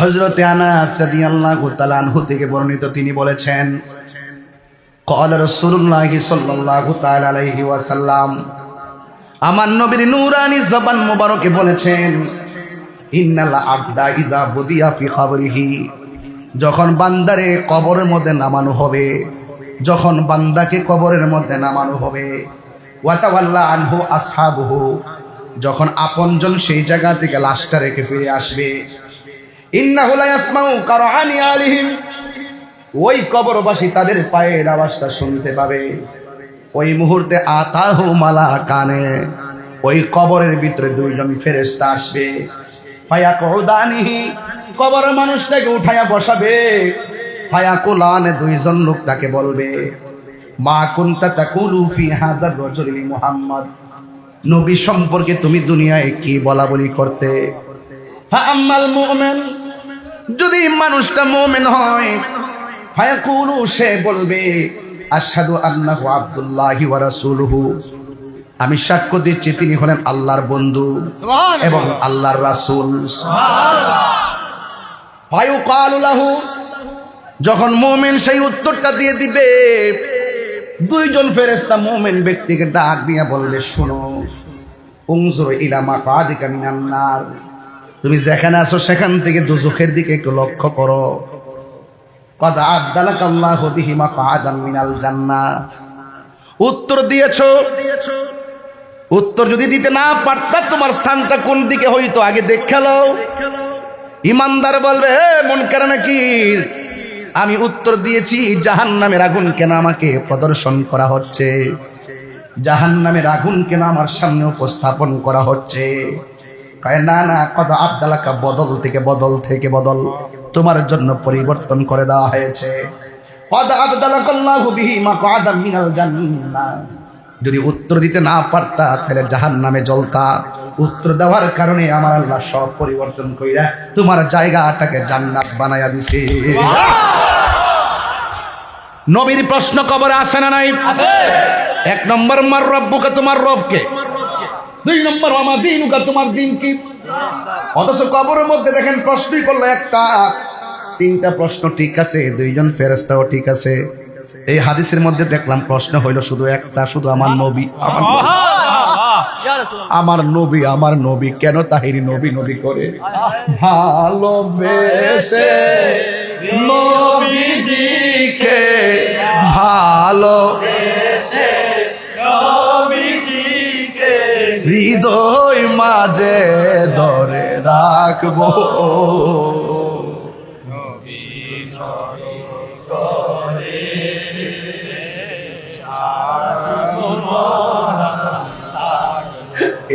হযরত আনাস রাদিয়াল্লাহু তাআলা আনহু থেকে বর্ণিত, তিনি বলেছেন قال রাসূলুল্লাহ সাল্লাল্লাহু তাআলা আলাইহি ওয়াসাল্লাম, আমার নবীর নূরানি জবান মোবারকে বলেছেন, ইন্নাল আবদা ইযা বুদিয়া ফি কবরিহি, যখন বান্দারে কবরের মধ্যে নামানো হবে, যখন বান্দাকে কবরের মধ্যে নামানো হবে, ওয়াতাওয়াল্লা আনহু আসহাবুহু, যখন আপনজন সেই জায়গা থেকে লাশটা রেখে ফিরে আসবে, ইন্নাহু লা ইয়াসমাউ কারআনি আলিহিম, ওই কবরবাসী তাদের পায়ের আওয়াজটা শুনতে পাবে। ওই মুহূর্তে আতাহু মালাকানে, ওই কবরের ভিতরে দুইজন ফেরেশতা আসবে। ফায়াকুদানিহি, কবরের মানুষটাকে উঠায়া বসাবে। ফায়াকুলানে, দুইজন লোক তাকে বলবে, মা কুনতা তাকুলু ফি হাযার রাজুলি মুহাম্মদ, নবী সম্পর্কে তুমি দুনিয়ায় কি বলা বলি করতে? ফাআম্মাল মুমিন, যদি মানুষটা মুমিন হয়, ফায়াকুলু, সে বলবে, আশহাদু আন্নাহু আবদুল্লাহি ওয়া রাসূলুহু, আমি সাক্ষ্য দিচ্ছি তিনি হলেন আল্লাহর বন্ধু এবং আল্লাহর রাসূল। সুবহানাল্লাহ। ফায়ুকালু লাহু, যখন মুমিন সেই উত্তরটা দিয়ে দিবে, দুইজন ফেরেশতা মুমিন ব্যক্তিকে ডাক দিয়া বলবে, শোনো, উনজুর ইলা মাকাদিকা মিনান নার, তুমি যেখানে আছো সেখান থেকে দোজখের দিকে একটু লক্ষ্য করো। কদ আবদালাকাল্লাহু বিহি মাকাদাম মিনাল জান্নাহ, উত্তর দিয়েছো, উত্তর যদি দিতে না পারতা তোমার স্থানটা কোন দিকে হইতো আগে দেখে লও। ইমানদার বলবে, হে মুনকার নাকির, আমি উত্তর দিয়েছি জাহান্নামের আগুন কেন আমাকে প্রদর্শন করা হচ্ছে, জাহান্নামের আগুন কেন আমার সামনে উপস্থাপন করা হচ্ছে? কয় না না, কদ আবদালাকা, বদল থেকে বদল থেকে বদল তোমার জন্য পরিবর্তন করে দেওয়া হয়েছে। কদ আবদালাকাল্লাহু বিহি মাকাদাম মিনাল জান্নাহ, যদি উত্তর দিতে না পারতা তাহলে জাহান্নামে জ্বলতা। উত্তর দেওয়ার কারণে আমার আল্লাহ সব পরিবর্তন কইরা তোমার জায়গাটাকে জান্নাত বানায়া দিছে। নবীর প্রশ্ন কবরে আসে না নাই? আছে। এক নম্বর, মার রব্বুকা, তোমার রবকে। দুই নম্বর, ওয়া মা দীনুকা, তোমার দিন কি? অথচ কবরের মধ্যে দেখেন প্রশ্নই করলো একটা। তিনটা প্রশ্ন ঠিক আছে, দুইজন ফেরেশতাও ঠিক আছে। এই হাদিসের মধ্যে দেখলাম প্রশ্ন হইল শুধু একটা, শুধু আমার নবী, আমার নবী, আমার নবী কেন তাহিরি নবী নবী করে? ভালোবেসে নবীজিকে, ভালোবেসে নবীজিকে হৃদয় মাঝে ধরে রাখবো।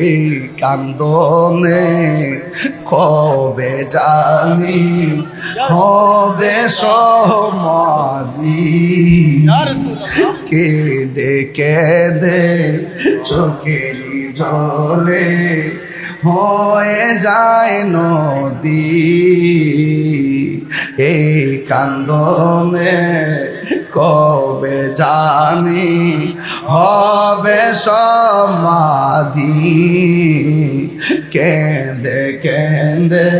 এই কান্দনে কবে জানি হবে সমাধি, কেঁদে কেঁদে চোখের জলে হয়ে যায় নদী। এই কান্দনে কবে জানি হবে সমাধি, কেঁদে কেঁদে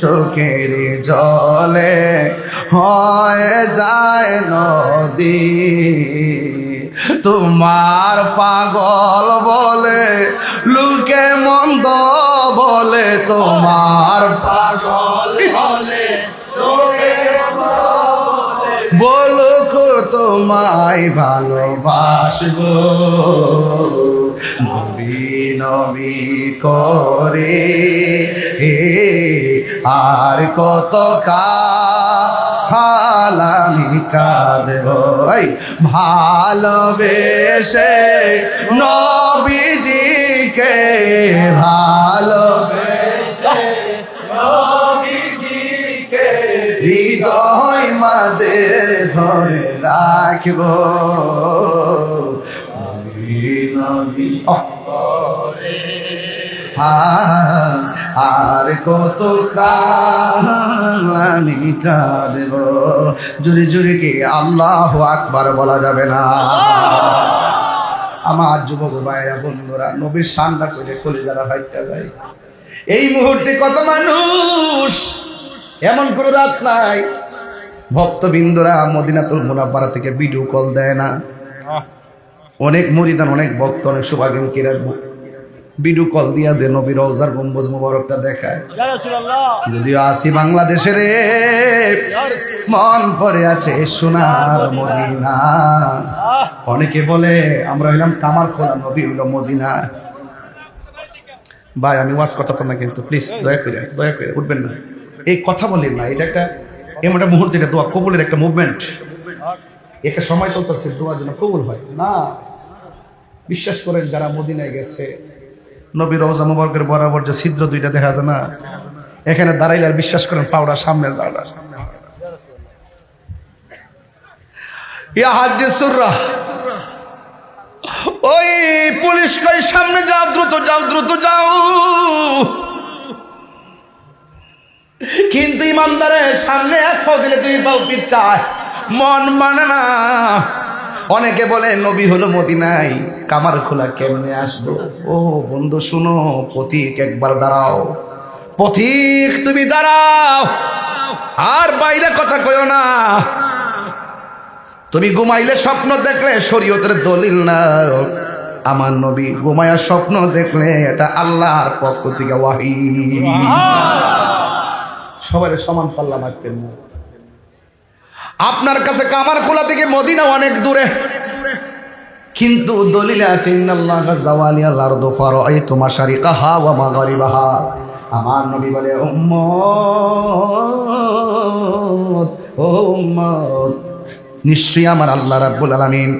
চোখের জলে হয়ে যায় নদী। তোমার পাগল বলে লোকে মন্দ বলে, তোমার পাগল বলে লোকে মন্দ তোমায় ভালোবাসবো নবী নবী করে আর কত কাল আমি কাঁদবো ভালোবেসে নবীজিকে ভালোবেসে হৃদয় মাঝে ধরে রাখব আর কত আমি কাঁদব জুড়ে জুড়ে কি আল্লাহ আকবার বলা যাবে না? আমার যুবক ভাইরা বন্ধুরা নবীর সান্না করে খুলে যারা হাইটা যায় এই মুহূর্তে কত মানুষ এমন কোনো রাত নাই ভক্তবৃন্দরা মদিনাতুল মুনাব্বারা থেকে ভিডিও কল দেয় না। অনেক মুরিদান অনেক ভক্ত অনেক শুভাকাঙ্ক্ষীরা ভিডিও কল দিয়া দে নবী রওজার গম্বুজ মুবারকটা দেখায়। যদিও আসি বাংলাদেশে রে মন পড়ে আছে সোনার মদিনা। অনেকে বলে আমরা হইলাম কামারখোলা, নবী হইল মদিনা। ভাই আমি ওয়াজ করতাম না কিন্তু প্লিজ দয়া করে উঠবেন না, এই কথা বলেন না। এটা একটা এমন একটা মুহূর্তে, এটা দোয়া কবুলের একটা মুভমেন্ট, একটা সময় চলতেছে দোয়া যেন কবুল হয় না। বিশ্বাস করেন যারা মদিনায় গেছে নবী রওজা মুবারকের বরাবর যে ছিদ্র দুইটা দেখা যায় না, এখানে দাঁড়াইলে আর বিশ্বাস করেন পাউডা সামনে যাওয়া। ইয়া হাদিসুররা ওই পুলিশ কই সামনে যাও, দ্রুত যাও, দ্রুত যাও। কিন্তু ইমানদারের সামনে এক পাও দিলে তুমি পাও পিছায়, মন মানে না। অনেকে বলে নবী হলো মদিনায়, কামারখোলা কেমনে আসবো? ও বন্ধু শুনো, পথিক একবার দাঁড়াও, পথিক তুমি দাঁড়াও, আর বাইরে কথা কইও না। তুমি ঘুমাইলে স্বপ্ন দেখলে শরীয়তের দলিল না। আমার নবী ঘুমায়া স্বপ্ন দেখলে এটা আল্লাহর পক্ষ থেকে ওয়াহী। সবাই সমান পাল্লা মারতেন না। আপনার কাছে কামারখোলা থেকে মদিনা অনেক দূরে, কিন্তু দলিলে আছে ইন্নাল্লাহা যাওয়ালিয়াল আরদু ফারাআইতু মাশারিকাহা ওয়া মাগারিবাহা। আমার নবী বলে উম্মত ও উম্মত, নিশ্চয়ই আমার আল্লাহ রাব্বুল আলামিন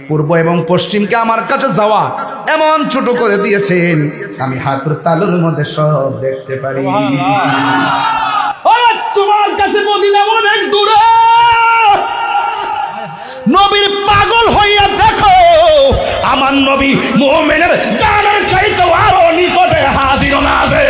পূর্ব এবং পশ্চিমকে আমার কাছে যাওয়া এমন ছোট করে দিয়েছেন, আমি হাতের তালুর মধ্যে সব দেখতে পারি। তোমার কাছে মদিনা অনেক দূরে, নবীর পাগল হইয়া দেখো, আমার নবী মুমিনের জানের চাইতে আরো নিকটে হাজির আছে।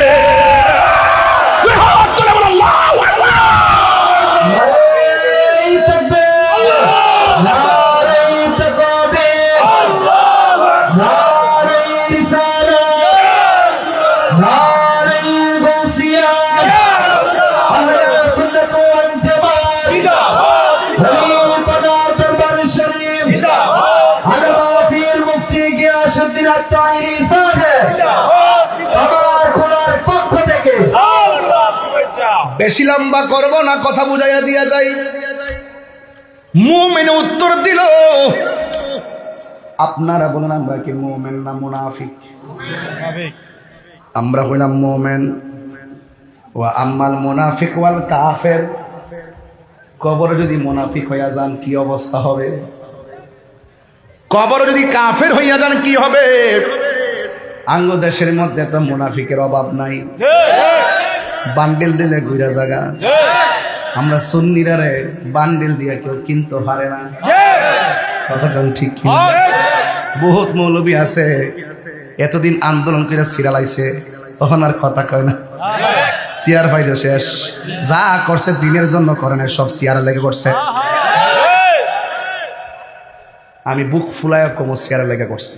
বেশি লম্বা করব না, কথা বুঝাইয়া দিয়া যাই। মুমিন উত্তর দিল, আপনারা বলেন আমরা কি মুমিন না মুনাফিক? আমরা হইলাম মুমিন। ওয়া আম্মাল মুনাফিক ওয়াল কাফের, কবরে যদি মুনাফিক হইয়া যান কি অবস্থা হবে? কবরে যদি কাফের হইয়া যান কি হবে? আঙ্গ দেশের মধ্যে তো মুনাফিকের অভাব নাই, বান্ডেল দিলে ঘুরা জায়গা। আমরা সুন্নিরা রে বান্ডেল দিয়া কেউ কিনতে পারে না, কথা কোন ঠিক? বহুত মৌলবী আছে এতদিন আন্দোলন করে সিরালাইছে, তখন আর কথা কয় না, চেয়ার পাইল শেষ। যা করছে দিনের জন্য করে না, সব চেয়ারে লেগে করছে। আমি বুক ফুলায় কম চেয়ারে লেগে করছি।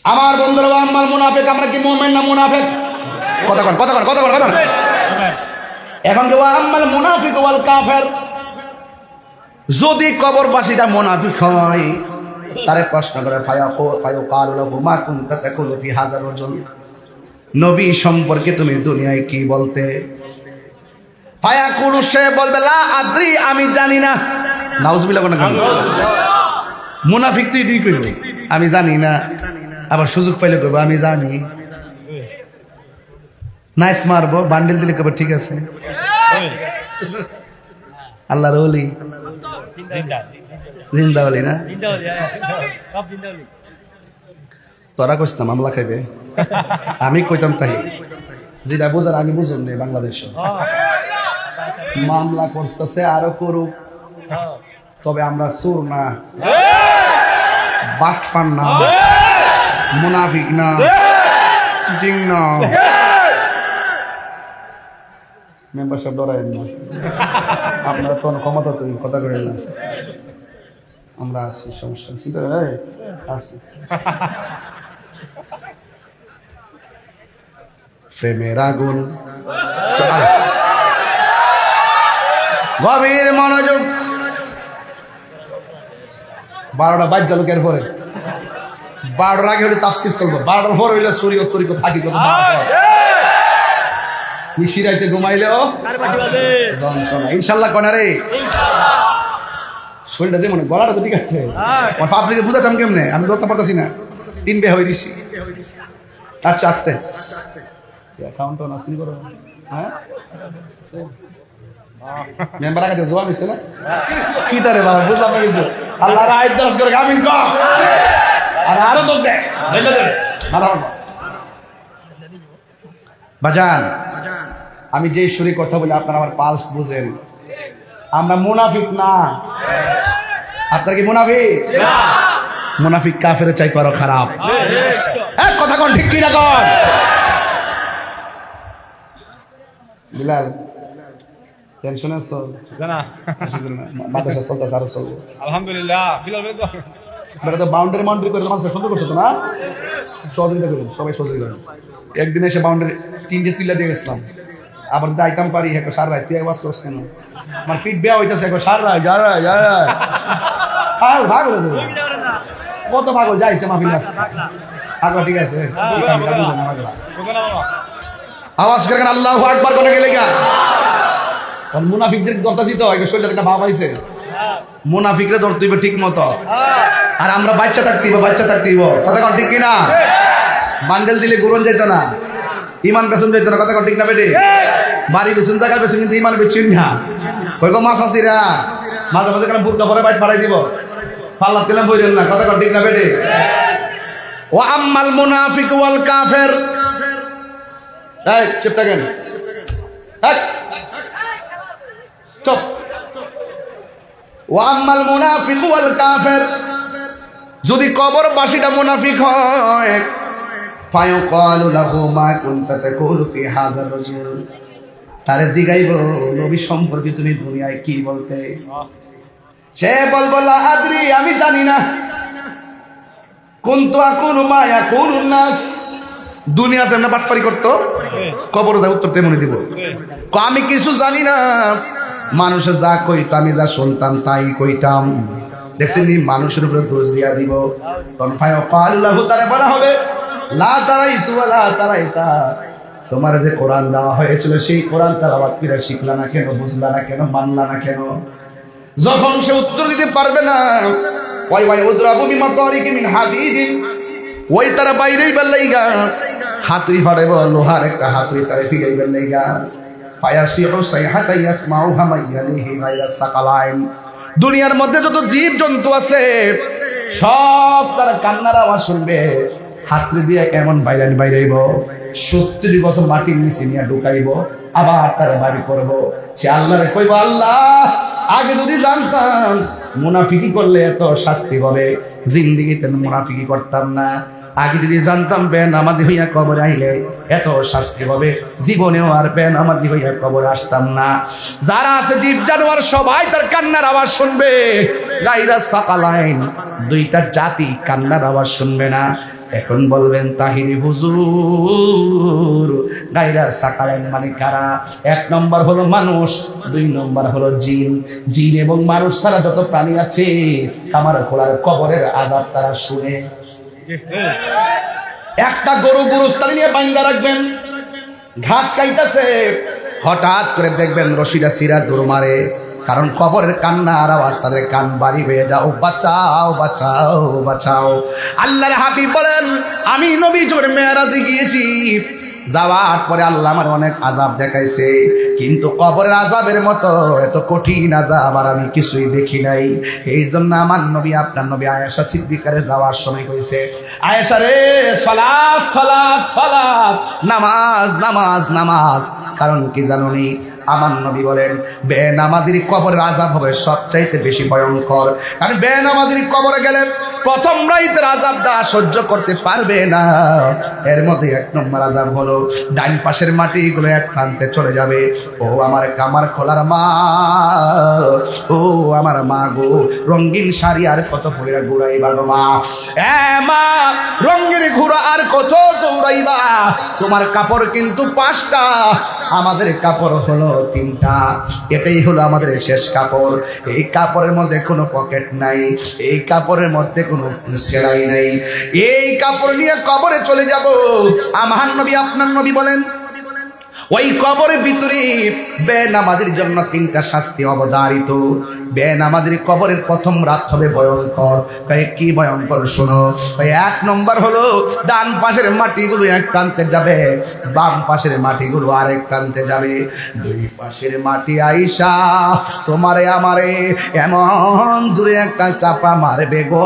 আমার বন্ধুরা, আমার মুনাফিক, আমরা কি মুমিন না মুনাফিক? কথা কন। এখন কেউ আম্মাল মুনাফিক ওয়াল কাফের, যদি কবরবাসীটা মুনাফিক হয় তারে প্রশ্ন করে ফায়াকালু লাহু মা কুনতা তাকুলু ফি হাযার রাজুল, নবী সম্পর্কে তুমি দুনিয়ায় কি বলতে? ফায়াকুলু, সে বলবে লা আদ্রি, আমি জানি না। নাউজুবিল্লাহ কোন কেন? মুনাফিক তুই দুই কইবে আমি জানি না, আবার সুযোগ পাইলে কইবে আমি জানি। নাইস মারবো, বান্ডেল দিলে কইবে ঠিক আছে। আল্লাহর ওলি, জিন্দা ওলি না? তোরা কইস না মামলা খাইবে, আমি কইতাম তাই। যেটা বোঝার আমি বুঝুন নেই বাংলাদেশে। মামলা করতেছে আরো করুক, তবে আমরা চোর না, বাটফান না, মুনাফিক না, চিটিং না। মেম্বার সাহেব ডরায়েন না, আপনার কোন ক্ষমতা তুই কথা করে না, আমরা আছি, সমস্যা চিন্তা আছি। প্রেমের আগুন, গভীর মনোযোগ। 12টা বাইর জালুকের পরে 12টার আগে হলে তাফসীর চলবে, 12টার পর হইলে শরীয়ত তরিকত থাকি কত নিশিরাইতে ঘুমাইলেও যন্ত্রণা। ইনশাআল্লাহ কোন রে শরীরটা যে মনে গলাটা তো ঠিক আছে, আপনাকে বুঝাতাম কেমনে, আমি ধরতে পারতাছি না, 3 বে হয়ে দিছি। আচ্ছা আস্তে অ্যাকাউন্ট অন আসিল করো। হ্যাঁ মেম্বার আগে জবাব দিছে না কি তারে বাবা, বুঝলাম না কিছু। আল্লাহ রায় দাস করে আমিন কর, আর আরো তো দে বুঝলে দে মারহাবা। বাজান, আমি যেই সুরে কথা বলি আপনারা আমার পালস বুঝেন। আমরা মুনাফিক না। আপনারা কি মুনাফিক? না। মুনাফিক কাফেরের চাইতে আরো খারাপ। এক কথা কোন ঠিক কি না কোন? বিলাল টেনশন আছে না? মাদ্রাসা চলতেছে, আরো চলবে আলহামদুলিল্লাহ। বিলাল বেটা তো বাউন্ডারি করে মানুষ সুন্দর করছে তো না? সহযোগিতা করুন, সবাই সহযোগিতা করুন। একদিন এসে বাউন্ডারি 3 তুলে দিয়ে গেছিলাম, আবার যদি আইতাম পারি একটা সার রায় তুই আওয়াজ করছ কেন? আমার ফিট বেয়া হইতেছে, একবার সার রায় যা রায় যা রায় ভাগ হয়ে যাবে। কত পাগল যাইছে মাহফিল আছে আগা, ঠিক আছে আওয়াজ করেন আল্লাহু আকবার কোনে গেলে গা। কারণ মুনাফিকদের দরতাছি তো শরীরে একটা ভাব আইছে, মুনাফিকরে ধরতে হইবে ঠিক মতো। আর আমরা বাচ্চা থাকতেইব, বাচ্চা থাকতেইব, কথা কন ঠিক কিনা? বান্ডেল দিলে গুরন যাইতো না, ইমান বেসন যাইতো না, কথা কন ঠিক না বেটে? বাড়ি বেসন জায়গা বেসন কিন্তু ইমান বেচুন না। কই গো মাছ আসিরা মাঝে মাঝে কেন বুরকা পরে বাইট ফাড়াই দিব, পাল্লা দিলাম বইলেন না, কথা কন ঠিক না বেটে? ওয়া আম্মাল মুনাফিক ওয়াল কাফির, এই চুপ থাকেন, চুপ। ওয়া আম্মাল মুনাফিক ওয়াল কাফির, যদি কবরবাসীটা মুনাফিক হয়, ফায়াকালু লাহু মা কুনতা তাকুলু ফি হাযার রাজুল, তারে জিগাইব নবী সম্পর্কে তুমি দুনিয়ায় কি বলতে? সে বলবো লা আদরি, আমি জানি না। কুনতু আকুলু মা ইয়াকুলুন নাস, দুনিয়া যেমন বাটপারি করতো কবর যা উত্তর তেমনি দিব। আমি কিছু জানি না, মানুষে যা কইতো আমি যা শুনতাম তাই কইতাম। দেখছেন মানুষের উপরে দোষ দিয়া দিব। তখন ফায়াকালু লাহু, তারে বলা হবে লা তারাইতু ওয়া লা তারাইতা, তোমার যে কোরআন দেওয়া হয়েছিল সেই কোরআন তেলাওয়াত করে শিখলা না কেন, বুঝলা না কেন, মানলা না কেন? যখন সে উত্তর দিতে পারবে না, ওই উদরাবু বিমাতারিকি মিন হাদিদিন, ওই তারা বাইরেই বেলাইগা হাতুড়ি ফাটাইব, লোহার একটা হাতুড়ি তারে ফিরাইবেন লাইগা। ফায়াসিহু সাইহাতা ইয়াসমাউহা মাইয়ালিহি গায়রা সাকালাইন, দুনিয়ার মধ্যে যত জীব জন্তু আছে সব তারা কান্নার আওয়াজ শুনবে। হাতুড়ি দিয়ে এমন বাইরাইব 70 বছর মাটির নিচে নিয়ে ঢুকাইব, আবার তারা বাড়ি করবো। সে আল্লাহরে কইব, আল্লাহ আগে যদি জানতাম মুনাফিকি করলে এত শাস্তি হবে, জিন্দেগিতে মুনাফিকি করতাম না। আগে যদি জানতাম বেনামাজি হইয়া কবর আইলে এত শাস্তি হবে, জীবনেও আর বেনামাজি হইয়া কবর আসতাম না। যারা আছে জীব জানোয়ার সবাই তার কান্নার আওয়াজ শুনবে। গায়রা সাকালাইন, দুইটা জাতি কান্নার আওয়াজ শুনবে না। এখন বলবেন তাহিরি হুজুর গায়রা সাকালেন মানে কারা? 1 নম্বর হলো মানুষ, 2 নম্বর হলো জিন। জিন এবং মানুষ ছাড়া যত প্রাণী আছে কামার খোলার কবরের আযাব তারা শুনে। একটা গরু গোরস্থানে নিয়ে বাইন্দা রাখবেন, ঘাস খাইতেছে, হঠাৎ করে দেখবেন রশিটা সিরা দৌড় মারে, কারণ কবরের কান্না আর আওয়াজ তাদের কান বাড়ি হয়ে যাও, বাঁচাও বাঁচাও বাঁচাও। আল্লাহর হাবিব বলেন আমি নবী জোর মেরাজে গিয়েছি, যাওয়ার পরে আল্লাহ আমার অনেক আযাব দেখাইছে, কিন্তু কবরের আযাবের মতো এত কঠিন আযাব আর আমি কিছুই দেখি নাই। এই জন্য আমার নবী আপনার নবী আয়েশা সিদ্দিকারে যাওয়ার সময় কইছে, আয়েশা রে সালাত সালাত সালাত, নামাজ নামাজ নামাজ। কারণ কি জানোনি? আমার নবী বলেন বেনামাজির কবরের আযাব হবে সবচাইতে বেশি ভয়ঙ্কর। কারণ বেনামাজির কবরে গেলে প্রথম রাইতের আযাবটা সহ্য করতে পারবে না। এর মধ্যে 1 নম্বর আযাব হলো ডান পাশের মাটিগুলো এক প্রান্তে চলে যাবে। ও আমার কামার খোলার মা, ও আমার মা গো, রঙিন শাড়ি আর কত ফুলের ঘুরাইবা গো মা। মা রঙের ঘোড়া আর কত দৌড়াইবা, তোমার কাপড় কিন্তু 5টা, আমাদের কাপড় হলো 3টা। এটাই হলো আমাদের শেষ কাপড়। এই কাপড়ের মধ্যে কোনো পকেট নাই, এই কাপড়ের মধ্যে কোনো সেলাই নাই। এই কাপড় নিয়ে কবরে চলে যাব। আমার নবী আপনার নবী বলেন ওই কবরের ভিতরে বেনামাজির জন্য 3টা শাস্তি অবধারিত। বেনামাজির কবরের প্রথম রাত হবে ভয়ঙ্কর। কি ভয়ঙ্কর শোনো। 1 নম্বর হলো ডান পাশের মাটিগুলো এক প্রান্তে যাবে, বাম পাশের মাটিগুলো আরেক প্রান্তে যাবে। 2 পাশের মাটি আইসা তোমারে আমারে এমন জুড়ে একটা চাপা মারবে গো,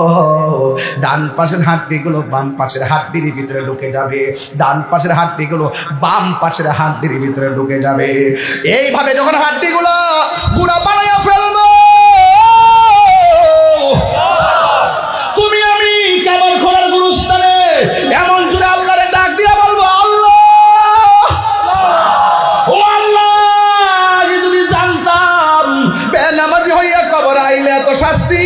ডান পাশের হাড্ডিগুলো বাম পাশের হাড্ডির ভিতরে ঢুকে যাবে, ডান পাশের হাড্ডিগুলো বাম পাশের হাড্ডির ভিতরে ঢুকে যাবে। এইভাবে যখন হাড্ডিগুলো গুঁড়া বানাইয়া ফেলবো, তুমি আমি কেমন খোলার গুরুস্থানে এমন জুড়ে আল্লাহরে ডাক দিয়া বলবো, আল্লাহ ও আল্লাহ, যদি জানতাম বেনামাজি হইয়া কবর আইলে এত শাস্তি,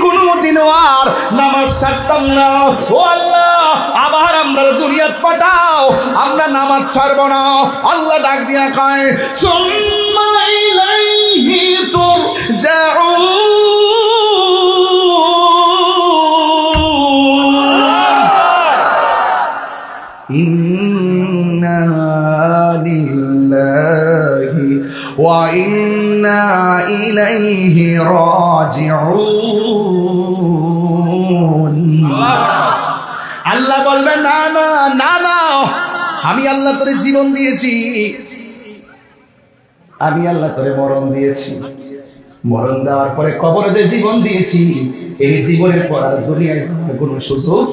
কোনদিন আর নামাজ ছাড়তাম না। ও আল্লাহ, আবার আমরা দুনিয়াত পাঠাও, আমরা নামাজ ছাড়বো না। আল্লাহ ডাক দিয়া কয় সুম্মা ইলাইহি তুরজাউন, ইন্না লিল্লাহি ওয়া ইন্না ইলাইহি রাজিউন। আল্লাহ বলবেন না না না না, আমি আল্লাহ তোরে জীবন দিয়েছি, আমি আল্লাহ তোরে মরণ দিয়েছি, মরণ দেওয়ার পরে কবরে যে জীবন দিয়েছি, এই জীবনের পর আর দুনিয়ায় কোনো সুযোগ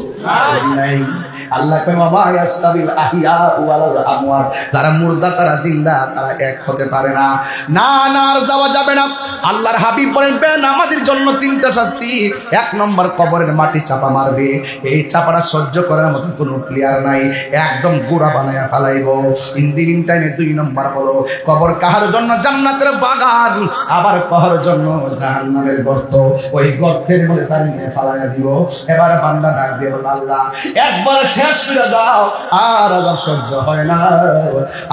নাই। আল্লাহ কয় ওয়া ইয়াস্তাবিল আহিয়া ওয়াল আমওয়াত, যারা মুর্দা তারা জিন্দা তারা এক হতে পারে না। না না, আর যাওয়া যাবে না। আল্লাহর হাবিব বলেন বেনামাজির জন্য 3টা শাস্তি। 1 নম্বর কবরের মাটি চাপা মারবে, এই চাপাটা সহ্য করার মতো কোনো প্লেয়ার নাই, একদম গুড়া বানায়া ফেলাইবো। ইন টাইমে 2 নম্বর হলো কবর কাহার জন্য জান্নাতের বাগান, আবার কাহার জন্য জাহান্নামের গর্ত, ওই গর্তের মধ্যে তার নিয়ে ফেলাইয়া দিব। এবার বান্দা ডাক দিয়ে বলে আল্লাহ একবার শেষ করে দাও, আর আযাব সহ্য হয় না।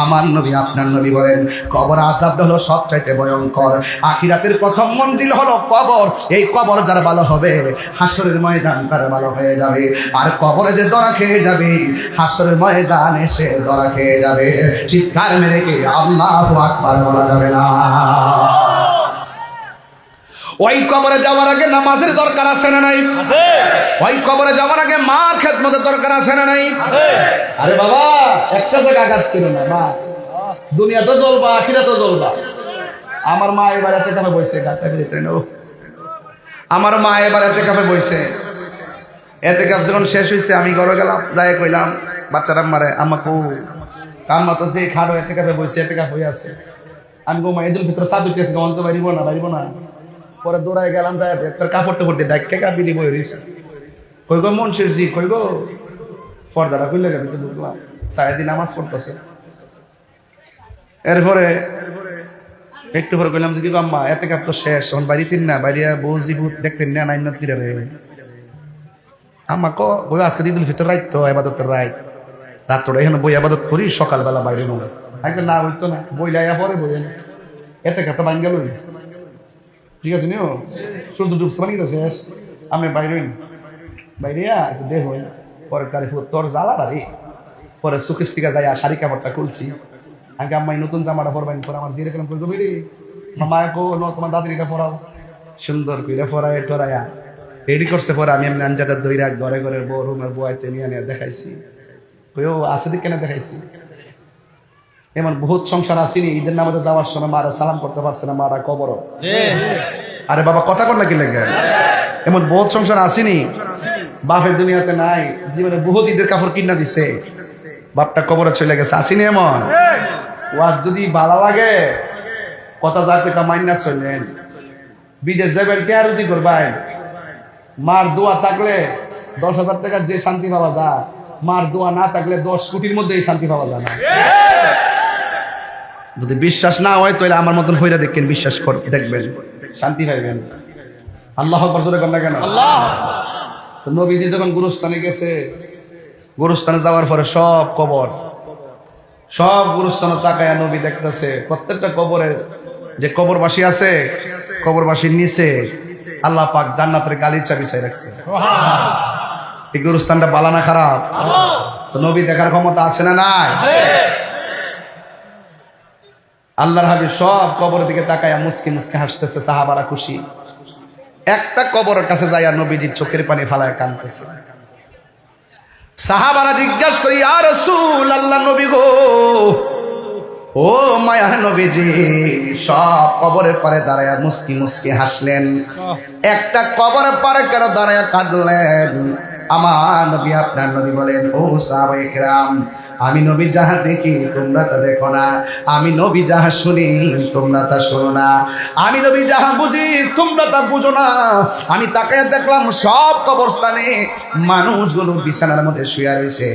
আমার নবী আপনার নবী বলেন কবর আযাবটা হলো সবচাইতে ভয়ঙ্কর। আখিরাতের প্রথম মঞ্জিল হলো কবর। এই কবর যার ভালো হবে, হাসরের ময়দান তার ভালো হয়ে যাবে। আর কবরে যে ধরা খেয়ে যাবে, হাসরের ময়দানে সে ধরা খেয়ে যাবে। চিৎকার মেরে কে আল্লাহু আকবার বলা যাবে না। ওই কবরে যাওয়ার আগে নামাজের দরকার আছে না নাই? ওই কবরে যাওয়ার আগে মার খেদমতের দরকার আছে না নাই? আরে বাবা, একটা জায়গা আঘাত ছিল না, মা দুনিয়া তো জ্বলবা, আখিরা তো জ্বলবা। আমার মা এবার এতে কাপে বইছে, আমার মা এবার এতে কাপে বইছে। এতে কাপ যখন শেষ হয়েছে আমি ঘরে গেলাম, যাই কইলাম বাচ্চারা মারে আম্মা কো, আম্মা তো যে খাড়ো এতে কাপে বইছে, এতে কাপ হয়ে আছে। আমি গো মা এদের ভিতরে চাদর কেছে গন্ত বাড়িব না। পরে দৌড়ায় গেলাম, যাই একটা কাপড় টাপড় দিয়ে ডাক্কে কাবিলি বই রয়েছে। কই গো মনসির জি, কই গো পর্দাটা খুললে গেল, ঢুকলাম সারাদিন নামাজ পড়তেছে। এরপরে একটু পরে কইলাম যে কি আম্মা এতে কাপ তো শেষ, এখন বাড়িতেন না, বাইরে বউ জিভূত দেখতেন না, নাইন তীরে আমাকে বই আজকে ঈদুল ফিতর রাইত তো এবাদতের রাত্রে এখানে বই আবাদত করি, সকালবেলা বাইরে মনে একবার না হইতো না, বই লাইয়া পরে বই এতে একটা বান গেল, ঠিক আছে নিও সূর্য ডুবছে মানে শেষ, আমি বাইরে বাইরে একটু দেহ পরে কারে তোর জ্বালা বাড়ি, পরে সুখের থেকে যাই শাড়ি কাপড়টা খুলছি, আগে আম্মাই নতুন জামাটা পরবেন, পরে আমার জিরে কালাম করবো রে মামা কো তোমার দাদিটা পরাও, সুন্দর করে পরায় টরাইয়া রেডি করছে। পরে আমি এমনি আঞ্জাদের দইরা ঘরে ঘরে বউ রুমের বউয়াইতে নিয়ে নিয়ে দেখাইছি, ও আছে দিক কেন দেখাইছি। এমন বহুত সংসার আসেনি ঈদের নামাজে যাওয়ার সময় মারা সালাম করতে পারছে না, মারা কবর। আরে বাবা কথা কর না কি লেগে, এমন বহুত সংসার আসেনি বাপের দুনিয়াতে নাই, জীবনে বহুত ঈদের কাপড় কিনা দিছে, বাপটা কবরে চলে গেছে, আসেনি এমন। ওয়াজ যদি ভালো লাগে কথা যা পেতা মাইনা চললেন, বিদেশ যাবেন কে রুজি করবেন, মার দোয়া থাকলে 10,000 টাকার যে শান্তি পাওয়া যায়, মার দোয়া না থাকলে 10 কোটির মধ্যে শান্তি পাওয়া যায় না। যদি বিশ্বাস না হয় তাহলে আমার মতন হইরা দেখেন, বিশ্বাস করে দেখবেন শান্তি পাইবেন। আল্লাহ আকবার জোরে কর না কেন? তো নবীজি যখন গুরুস্থানে গেছে, গুরুস্থানে যাওয়ার পরে সব গুরুস্থানে তাকায়া নবী দেখতেছে প্রত্যেকটা কবরের যে কবরবাসী আছে, কবরবাসীর নিচে আল্লাহ পাক জান্নাতের গালিচা বিছাই রাখছে। এই গুরুস্থানটা বালা না খারাপ? তো নবী দেখার ক্ষমতা আছে না নাই? আল্লাহর হাবিব সব কবরের দিকে তাকায়া মুস্কি মুস্কি হাসতেছে, সাহাবারা খুশি। একটা কবরের কাছে যাইয়া নবীজির চোখের পানি ফালায় কাঁদতেছে। সাহাবারা জিজ্ঞাসা করি, ইয়া রাসূল আল্লাহ নবী গো, ও মায়া নবীজি, সব কবরের পারে দাঁড়ায়া মুস্কি মুস্কি হাসলেন, একটা কবরের পারে কেন দাঁড়ায়া কাঁদলেন? আমার নবী আপনার নবী বলেন, ও সাহাবায়ে কেরাম, আমি নবী যাহা দেখি তোমরা তা দেখো না, আমি নবী যাহা শুনি তোমরা তা শোনো না, আমি নবী যাহা বুঝি তোমরা তা বুঝো না। আমি তাকায় দেখলাম সব কবরস্থানে মানুষগুলো বিছানার মধ্যে শুয়ে রয়েছে,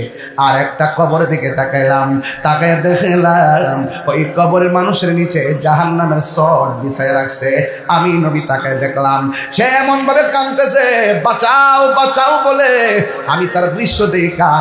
আর একটা কবরের দিকে তাকাইলাম, তাকায় দেখলাম ওই কবরের মানুষের নিচে জাহান্নামের সর বিছায় রাখছে। আমি নবী তাকায় দেখলাম সে এমন ভাবে কাঁদতেছে, বাঁচাও বাঁচাও বলে, আমি তার দৃশ্য দেখা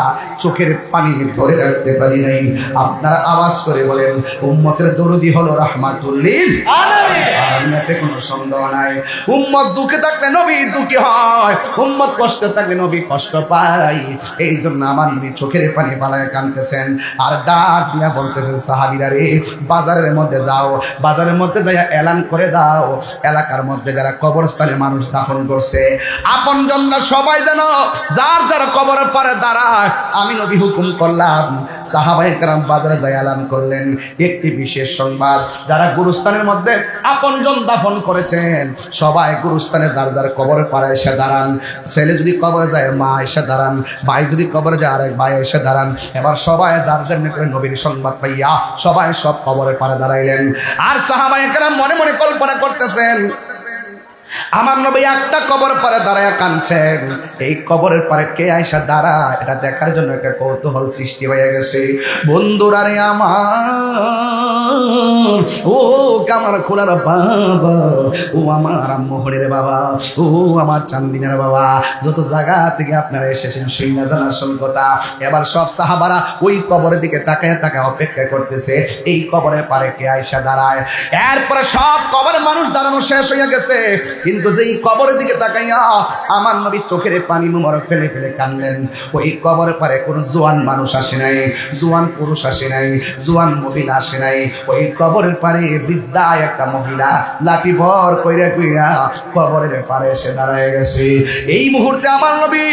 চোখের পানি ধরে রাখতে পারি নাই। আপনারা আওয়াজ করে বলেন, উম্মতের দরদি হলো রাহমাতুল লিল আলামিন, এতে কোনো সন্দেহ নাই। উম্মত দুঃখে থাকলে নবী দুঃখী হয়, উম্মত কষ্টে থাকলে নবী কষ্ট পায়। এই জন্য আমার নবী চোখের পানি ফালায় কাঁদতেছেন, আর ডাক দিয়া বলতেছেন, সাহাবীরা রে, বাজারের মধ্যে যাও, বাজারের মধ্যে যাইয়া এলান করে দাও, এলাকার মধ্যে যারা কবরস্থানে মানুষ দাফন করছে আপনজনরা সবাই যেন যার যার কবরের পারে দাঁড়ায়। আমি নবী হুকুম করলাম, সাহাবায়ে কেরাম বাজারে যাই এলান করলেন, একটি বিশেষ সংবাদ, যারা গুরুস্থানের মধ্যে আপনজন দাফন করেছেন সবাই গুরুস্থানে যার যার কবরের পারে এসে দাঁড়ান। ছেলে যদি কবরে যায় মা এসে দাঁড়ান, ভাই যদি কবরে যায় আরেক ভাই এসে দাঁড়ান। এবার সবাই যার যেমনি করে নবীর সংবাদ পাইয়া সবাই সব কবরের পারে দাঁড়াইলেন। আর সাহাবায়ে কেরাম মনে মনে কল্পনা করতেছেন, আমার নবী একটা কবর পারে দাঁড়ায় কাঁদছেন, এই কবরের পারে কে আইসা দাঁড়া, এটা দেখার জন্য একটা কৌতূহল সৃষ্টি হয়ে গেছে। বন্ধুরা রে আমার, ও কামার খোলার বাবা, ও আমার মোহনের বাবা, ও আমার চান্দিনের বাবা, যত জায়গা থেকে আপনারা এসেছেন সেই না জানার কথা। এবার সব সাহাবারা ওই কবরের দিকে তাকায় তাকায় অপেক্ষা করতেছে এই কবরের পারে কে আইসা দাঁড়ায়। এরপরে সব কবরের মানুষ দাঁড়ানো শেষ হয়ে গেছে, কিন্তু যেই কবরের দিকে তাকাইয়া আমার নবী চোখের পানি মোবারক ফেলে ফেলে কাঁদলেন, ওই কবরের পারে কোনো জোয়ান মানুষ আসে নাই, জোয়ান পুরুষ আসে নাই, জোয়ান মহিলা আসে নাই। ওই কবরের পারে বৃদ্ধা একটা মহিলা লাঠি ভর কইরা কইরা কবরের পারে এসে দাঁড়ায় গেছে। এই মুহূর্তে আমার নবী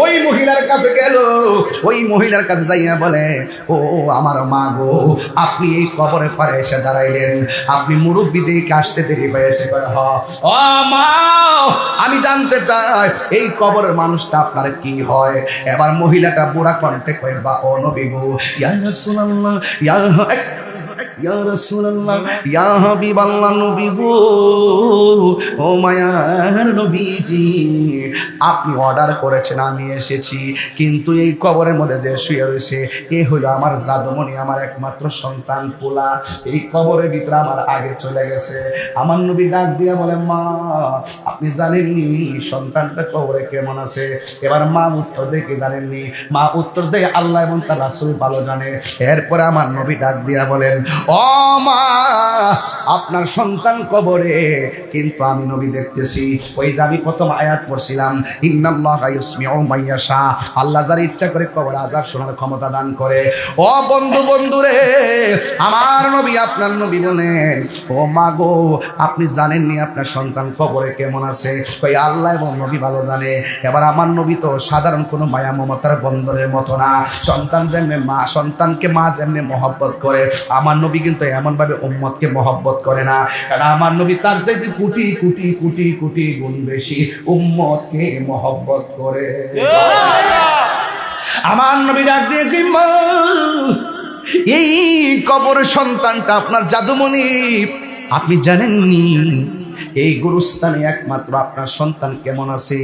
ওই মহিলার কাছে গেল, ওই মহিলার কাছে যাইয়া বলে, ও আমার মা গো, আপনি এই কবরের পারে এসে দাঁড়াইলেন, আপনি মুরব্বী দেখে আসতে দেরি হয়েছে। ও মা, আমি জানতে চাই এই কবরের মানুষটা আপনার কি হয়। এবার মহিলাটা বুড়া কণ্ঠে কয়, বা ও নবী গো, ইয়া রাসূলুল্লাহ, ইয়া ইয়া রাসূলুল্লাহ, ইয়া হাবিবাল্লাহ, নবী গো, ও মায়ার নবীজি, আপনি অর্ডার করেছেন, আমি এসেছি, কিন্তু এই কবরের মধ্যে যে শুয়ে রয়েছে এ হলো আমার জাদুমণি, আমার একমাত্র সন্তান পোলা। এই কবরের ভিতরে আমার আগে চলে গেছে। আমার নবী ডাক দিয়া বলে, মা আপনি জানেননি সন্তানটা কবরে কেমন আছে? এবার মা উত্তর দেয়, কি জানেননি? মা উত্তর দেয়, আল্লাহ এবং তার রাসূল ভালো জানে। এরপরে আমার নবী ডাক দিয়া বলেন, ও মা আপনার সন্তান কবরে, কিন্তু আমি নবী দেখতেছি। ওই যে আমি প্রথম আয়াত পড়ছিলাম, ইন্নাল্লাহা ইউসমিউ মান ইয়াশা, আল্লাহ যার ইচ্ছা করে কবর আযাব শোনার ক্ষমতা দান করে। ও বন্ধু রে, আমার নবী আপনার নবী বলেন, ও মা গো আপনি জানেননি আপনার সন্তান কবরে কেমন আছে? ওই আল্লাহ এবং নবী ভালো জানে। এবার আমার নবী তো সাধারণ কোনো মায়া মমতার বন্ধনের মতো না। সন্তানকে মা যেমনি মহব্বত করে, আমার নবী কিন্তু এমন ভাবে উম্মতকে মহব্বত করে না। কারণ আমার নবী তার চাইতে কোটি কোটি কোটি কোটি গুণ বেশি উম্মতকে মহব্বত করে। আমার নবী ডাক দিয়ে কি, মা এই কবর সন্তানটা আপনার জাদুমণি, আপনি জানেননি এই গুরুস্থানে একমাত্র আপনার সন্তান কেমন আছে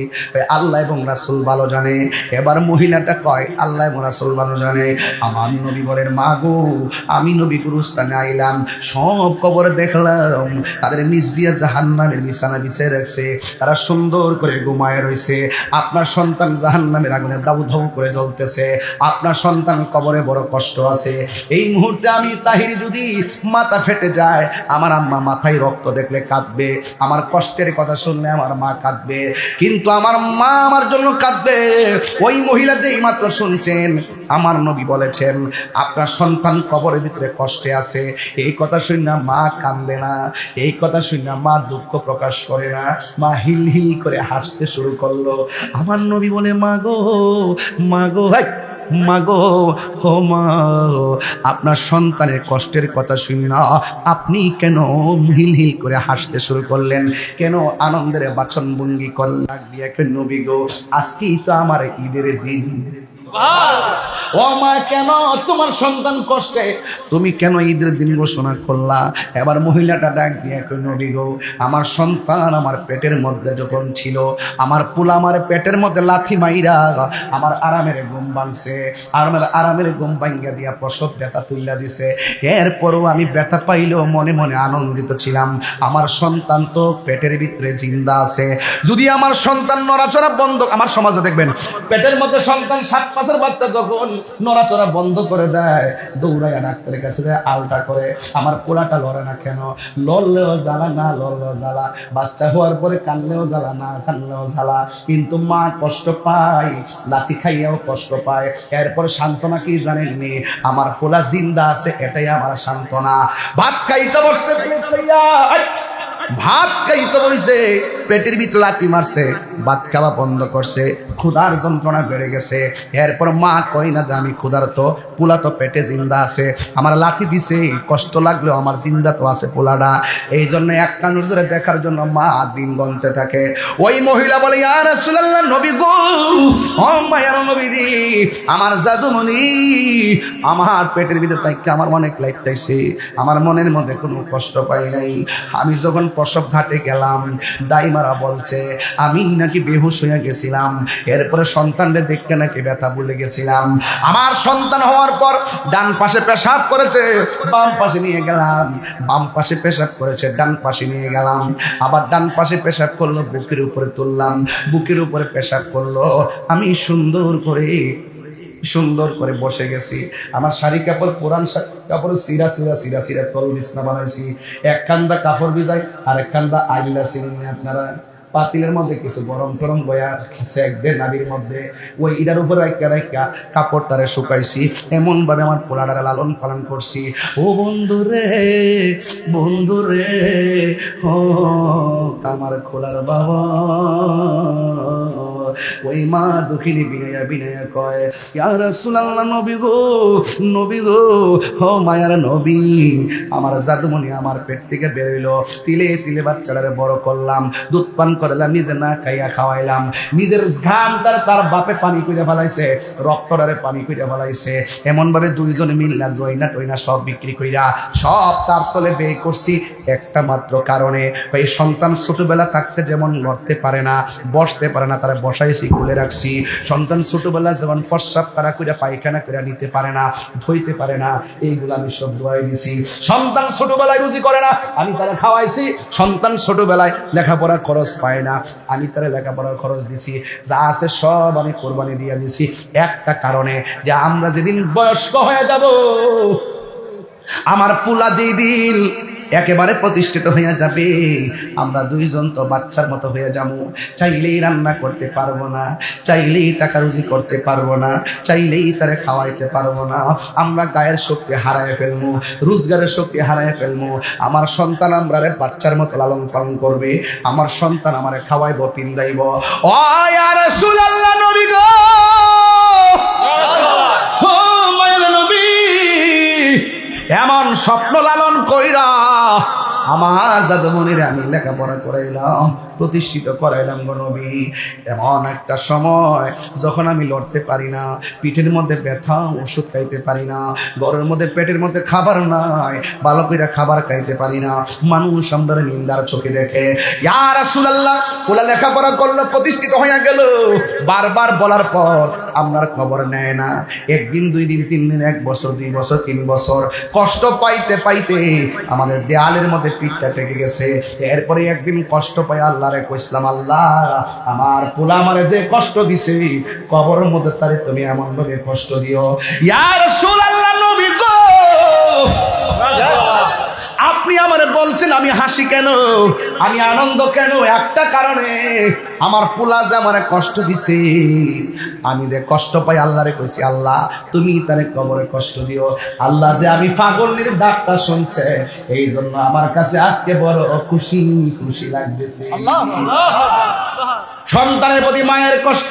আল্লাহ এবং রাসূল ভালো জানে। এবার মহিলাটা কয়, আল্লাহ এবং রাসূল ভালো জানে। আমার নবী বলেন, মা গো আমি নবী গুরুস্থানে আইলাম, সব কবরে দেখলাম তাদের নিচ দিয়ে জাহান্নামের বিছানা বিছিয়ে রাখছে, তারা সুন্দর করে ঘুমায় রয়েছে। আপনার সন্তান জাহান্নামের আগুনে দাউ দাউ করে জ্বলতেছে, আপনার সন্তান কবরে বড় কষ্ট আছে। এই মুহূর্তে আমি তাহির যদি মাথা ফেটে যায়, আমার আম্মা মাথায় রক্ত দেখলে কাঁদবে, আমার কষ্টের কথা শুনলে আমার মা কাঁদবে, কিন্তু আমার মা আমার জন্য কাঁদবে। ওই মহিলা যে মাত্র শুনছেন আমার নবী বলেছেন আপনার সন্তান কবরের ভিতরে কষ্টে আছে, এই কথা শুনে মা কাঁদে না, এই কথা শুনে মা দুঃখ প্রকাশ করে না, মা হিল হিল করে হাসতে শুরু করলো। আমার নবী বলে, মা গো হাই মাগো, ও মা আপনার সন্তানের কষ্টের কথা শুনি না আপনি কেন হিল হিল করে হাসতে শুরু করলেন, কেন আনন্দের বাচনভঙ্গি করলেন? দিয়ে নবী গো আজকেই তো আমার ঈদের দিন, ও মা কেন তোমার সন্তান কষ্টে, তুমি কেন ঈদের দিন ঘোষণা করলা? এবার মহিলাটা ডাক দিয়ে কই, নবী গো আমার সন্তান আমার পেটের মধ্যে যখন ছিল, আমার পোলা আমার পেটের মধ্যে লাথি মাইরা আমার আরামের ঘুম ভাঙছে, আরামের ঘুম ভাঙ্গা দিয়া প্রসব ব্যথা তুইলা দিছে। এরপরও আমি ব্যথা পাইলেও মনে মনে আনন্দিত ছিলাম, আমার সন্তান তো পেটের ভিতরে জিন্দা আছে। যদি আমার সন্তান নড়াচড়া বন্ধ, আমার সমাজে দেখবেন পেটের মধ্যে সন্তান 7 মাসের বাচ্চা যখন নড়াচড়া বন্ধ করে দেয়, দৌড়াইয়া ডাক্তারের কাছে আলটা করে, আমার পোলাটা লড়ে না কেন? লড়লেও জ্বালা, না লড়লেও জ্বালা, বাচ্চা হওয়ার পরে কানলেও জ্বালা, না কানলেও জ্বালা, কিন্তু মা কষ্ট পায়, লাথি খাইয়াও কষ্ট পায়। এরপরে সান্ত্বনা কি জানেননি? আমার পোলা জিন্দা আছে, এটাই আমার সান্ত্বনা। ভাত খাইতে বসছে, ভাত খাইতে বসে পেটের ভিতরে লাথি মারছে, ভাত খাওয়া বন্ধ করছে, ক্ষুধার যন্ত্রণা বেড়ে গেছে। এরপর মা কই না যে আমি ক্ষুধার, তো পোলা তো পেটে জিন্দা আছে, আমার লাথি দিছে, কষ্ট লাগলেও আমার জিন্দা তো আছে পোলাটা। এই জন্য একটা নজরে দেখার জন্য মা দিন গণতে থাকে। ওই মহিলা বলে, ইয়া রাসূলুল্লাহ, নবী গো, ও মায়ার নবীজি, আমার জাদুমণি আমার পেটের ভিতরে থাকতে আমার অনেক লাগতেছে, আমার মনের মধ্যে কোনো কষ্ট পাই নাই। আমি যখন প্রসব ঘাটে গেলাম, দাইমারা বলছে আমি নাকি বেহুশ হয়ে গেছিলাম, এরপরে সন্তানদের দেখতে নাকি ব্যথা ভুলে গেছিলাম। আমার সন্তান হওয়ার পর ডান পাশে পেশাব করেছে, বাম পাশে নিয়ে গেলাম, বাম পাশে পেশাব করেছে, ডান পাশে নিয়ে গেলাম, আবার ডান পাশে পেশাব করলো, বুকের উপরে তুললাম, বুকের উপরে পেশাব করলো। আমি সুন্দর করে বসে গেছি, আমার শাড়ি কাপড়, পুরান কাপড় সিরা তল বিছনা বানাইছি, এক কান্দা কাপড় ভিজাই আর এক কান্দা আইলা চিনি আপনারা, পাতিলের মধ্যে কিছু গরম টরম বয়া সেক দে নাবির মধ্যে, ওই ইটার উপরে রাখা কাপড়টারে শুকাইছি, এমন ভাবে আমার পোলাটারে লালন পালন করছি। ও বন্ধু রে ও আমার খোলার বাবা, ওই মা দুঃখিনী বিনাইয়া বিনাইয়া কয়, ইয়া রাসূলুল্লাহ, নবী গো ও মায়ার নবী, আমার জাদুমণি আমার পেট থেকে বের হইলো, তিলে তিলে বাচ্চাটারে বড় করলাম, দুধ পান করালাম, নিজে না খাইয়া খাওয়াইলাম, নিজের ঘামটারে তার বাপে পানি কইরা ফেলাইছে, রক্তটারে পানি কইরা ফেলাইছে, এমন ভাবে দুইজনে মিল্লা জয়না টয়না সব বিক্রি কইরা সব তার তলে ব্যয় করছি একটা মাত্র কারণে, এই সন্তান ছোটবেলা থাকতে যেমন লড়তে পারে না, বসতে পারে না, তারা বসাইছি, খুলে রাখছি। সন্তান ছোটবেলা যেমন প্রস্রাব করা কইরা পায়খানা কইরা নিতে পারে না, ধুইতে পারে না, এইগুলো আমি সব ধোয়াই দিছি। সন্তান ছোটবেলায় রুজি করে না, আমি তারা খাওয়াইছি। সন্তান ছোটবেলায় লেখাপড়ার খরচ পায় না, আমি তারা লেখাপড়ার খরচ দিছি। যা আছে সব আমি কোরবানি দিয়ে দিছি একটা কারণে, যে আমরা যেদিন বয়স্ক হয়ে যাব, আমার পোলা যেই দিন একেবারে প্রতিষ্ঠিত হয়ে যাবে, আমরা দুইজন তো বাচ্চার মতো হয়ে যাবো। চাইলেই রান্না করতে পারবো না, চাইলেই টাকা রুজি করতে পারবো না, চাইলেই তারে খাওয়াইতে পারবো না। আমরা গায়ের শক্তি হারায় ফেলবো, রোজগারের শক্তি হারায় ফেলবো। আমার সন্তান আমরারে বাচ্চার মতো লালন পালন করবে, আমার সন্তান আমারে খাওয়াইব, পিন্দাইব। ও ইয়া রাসূলুল্লাহ, নবী গো, ও মায়ের নবী, এমন স্বপ্ন লালন কইরা আমার জাদুমণিরে আমি লেখাপড়া করাইলাম, প্রতিষ্ঠিত করাইলাম গো নবী। এমন একটা সময় যখন আমি লড়তে পারি না, পিঠের মধ্যে ব্যথা, ওষুধ খাইতে পারি না, ঘরের মধ্যে পেটের মধ্যে খাবার নাই, ভালো করে খাবার খাইতে পারি না, মানুষ আমরা নিন্দার চোখে দেখে। ইয়া রাসূলুল্লাহ, ওলা লেখাপড়া করলো, প্রতিষ্ঠিত হয়ে গেল, বারবার বলার পর আপনার খবর নেয় না। একদিন, 2 দিন, 3 দিন, 1 বছর, 2 বছর, 3 বছর কষ্ট পাইতে পাইতে আমাদের দেয়ালের মধ্যে পিঠটা ঠেকে গেছে। এরপরে একদিন কষ্ট পাই আল্লাহরে কইছিলাম, আল্লাহ, আমার পোলা আমারে যে কষ্ট দিছে, কবরের মধ্যে তারে তুমি এমন ভাবে কষ্ট দিও। ইয়া রাসূলুল্লাহ, নবী গো, আপনি আমারে বলছেন আমি হাসি কেন, আমি আনন্দ কেন? একটা কারণে, আমার পোলা যে আমারে কষ্ট দিছে, আমি যে কষ্ট পাই আল্লাহরে কইছি, আল্লাহ তুমি তারে কবরে কষ্ট দিও। আল্লাহ যে আমি পাগলের ডাকটা শুনছে, এই জন্য আমার কাছে আজকে বড় খুশি খুশি লাগতেছে। সন্তানের প্রতি মায়ের কষ্ট,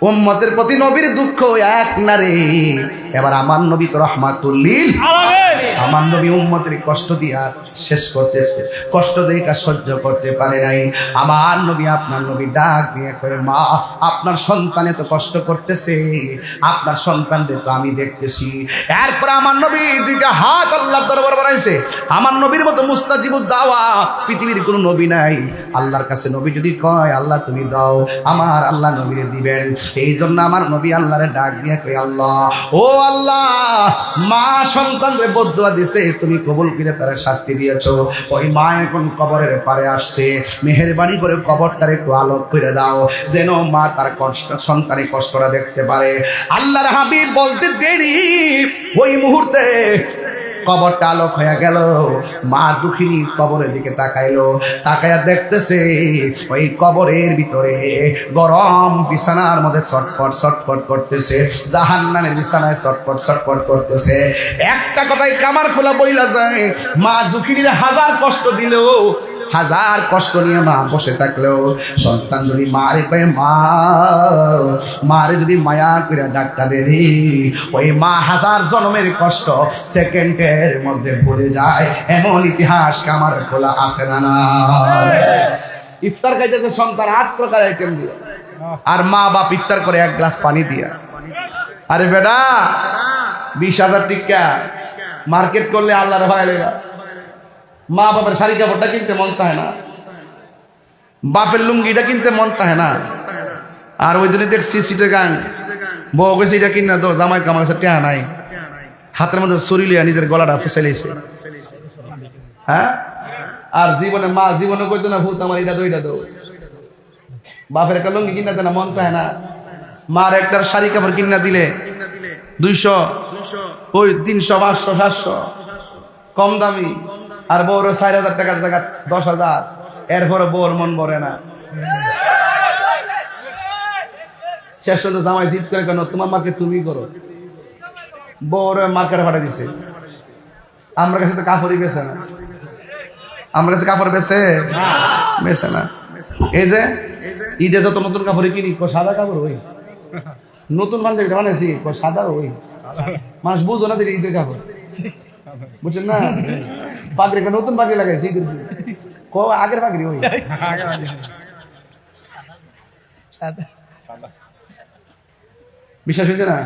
উম্মতের প্রতি নবীর দুঃখ এক না রে। এবার আমার নবী তো রাহমাতুল লিল আলামিন, আমার নবী উম্মতের কষ্ট দিয়া শেষ করতে, কষ্ট দেখা সহ্য করতে পারে নাই। আমার নবী, আপনার নবী ডাক দিয়ে কয়ে, মা, আপনার সন্তানে তো কষ্ট করতেছে, আপনার সন্তানদের তো আমি দেখতেছি। এরপর আমার নবী 2টা হাত আল্লাহর দরবার বাড়াইছে। আমার নবীর মতো মুস্তাজিবুদ দাওয়া পৃথিবীর কোনো নবী নাই। আল্লাহর কাছে নবী যদি কয় আল্লাহ তুমি দাও, আমার আল্লাহ নবীরে দিবেন। এই জন্য আমার নবী আল্লাহরে ডাক দিয়ে কয়, আল্লাহ, ও আল্লাহ, মা সন্তানরে বদদুয়া দিছে, তুমি কবুল করে তার শাস্তি দিয়েছো। ওই মা এখন কবরের পারে আসছে, মেহেরবানি করে কবরটার একটু আলোক করে দাও, যেন মা তার কষ্ট, সন্তানের কষ্টটা দেখতে পারে। আল্লাহর হাবিব বলতে দেরি, ওই মুহূর্তে কবরটা আলোক হয়ে গেল। মা দুঃখিনী কবরের দিকে তাকাইলো, তাকায়া দেখতেছে ওই কবরের ভিতরে গরম বিছানার মধ্যে ছটফট ছটফট করতেছে, জাহান্নামের বিছানায় ছটফট ছটফট করতেছে। একটা কথাই কামার খোলা বইলা যায়, মা দুঃখিনীর হাজার কষ্ট দিলেও, হাজার কষ্ট নিয়ে মা বসে থাকলেও, সন্তান যদি মারে কয়ে মা, মারে যদি মায়া করে ডাক্তার দেরি, ওই মা হাজার জন্মের কষ্ট সেকেন্ডের মধ্যে ভুলে যায়। এমন ইতিহাস কামার খোলা আছে না না? ইফতার খাইতেছে সন্তান 8 প্রকার আইটেম দিয়ে, আর মা বাপ ইফতার করে 1 গ্লাস পানি দিয়া। আরে বেটা, 20,000 টাকা মার্কেট করলে আল্লাহর ভয় লেগা, মা বাবার শাড়ি কাপড়টা কিনতে মন চায় না, বাপের লুঙ্গিটা কিনতে মন চায় না। আর ওই দিনে দেখছি সিটে গান, বউ গেছে এটা কিনা দো, জামাই কামার কাছে টেহা নাই, হাতের মধ্যে সরিলিয়া নিজের গলাটা ফুসাইলেছে। হ্যাঁ, আর জীবনে মা জীবনে কইতো না, ভূত আমার এটা দো, এটা দো। বাপের একটা লুঙ্গি কিনা দেয় না, মন চায় না। মার একটা শাড়ি কাপড় কিনা দিলে 200, ওই 300, 500, 700 কম দামি। আর বউর 4,000 টাকার জায়গা 10,000, এরপরে বউর মন ভরে না। শেষ পর্যন্ত জামাই জিদ করে, কেন তোমার মাকে তুমি করো, বউর মার্কেটে পাঠিয়ে দিছে। আমার কাছে তো কাপড়ই বেছে না, আমার কাছে কাপড় বেছে না। এই যে ঈদে যত নতুন কাপড় কিনি সাদা কাপড় ওই নতুন পাঞ্জাবিটা বানাইছি সাদা ওই মানুষ বুঝো না যে ঈদের কাপড় বুঝছেন না পাগড়ি নতুন পাগড়ি লাগাইছি ঈদের আগের পাগড়ি ওই বিশ্বাস হয়েছে না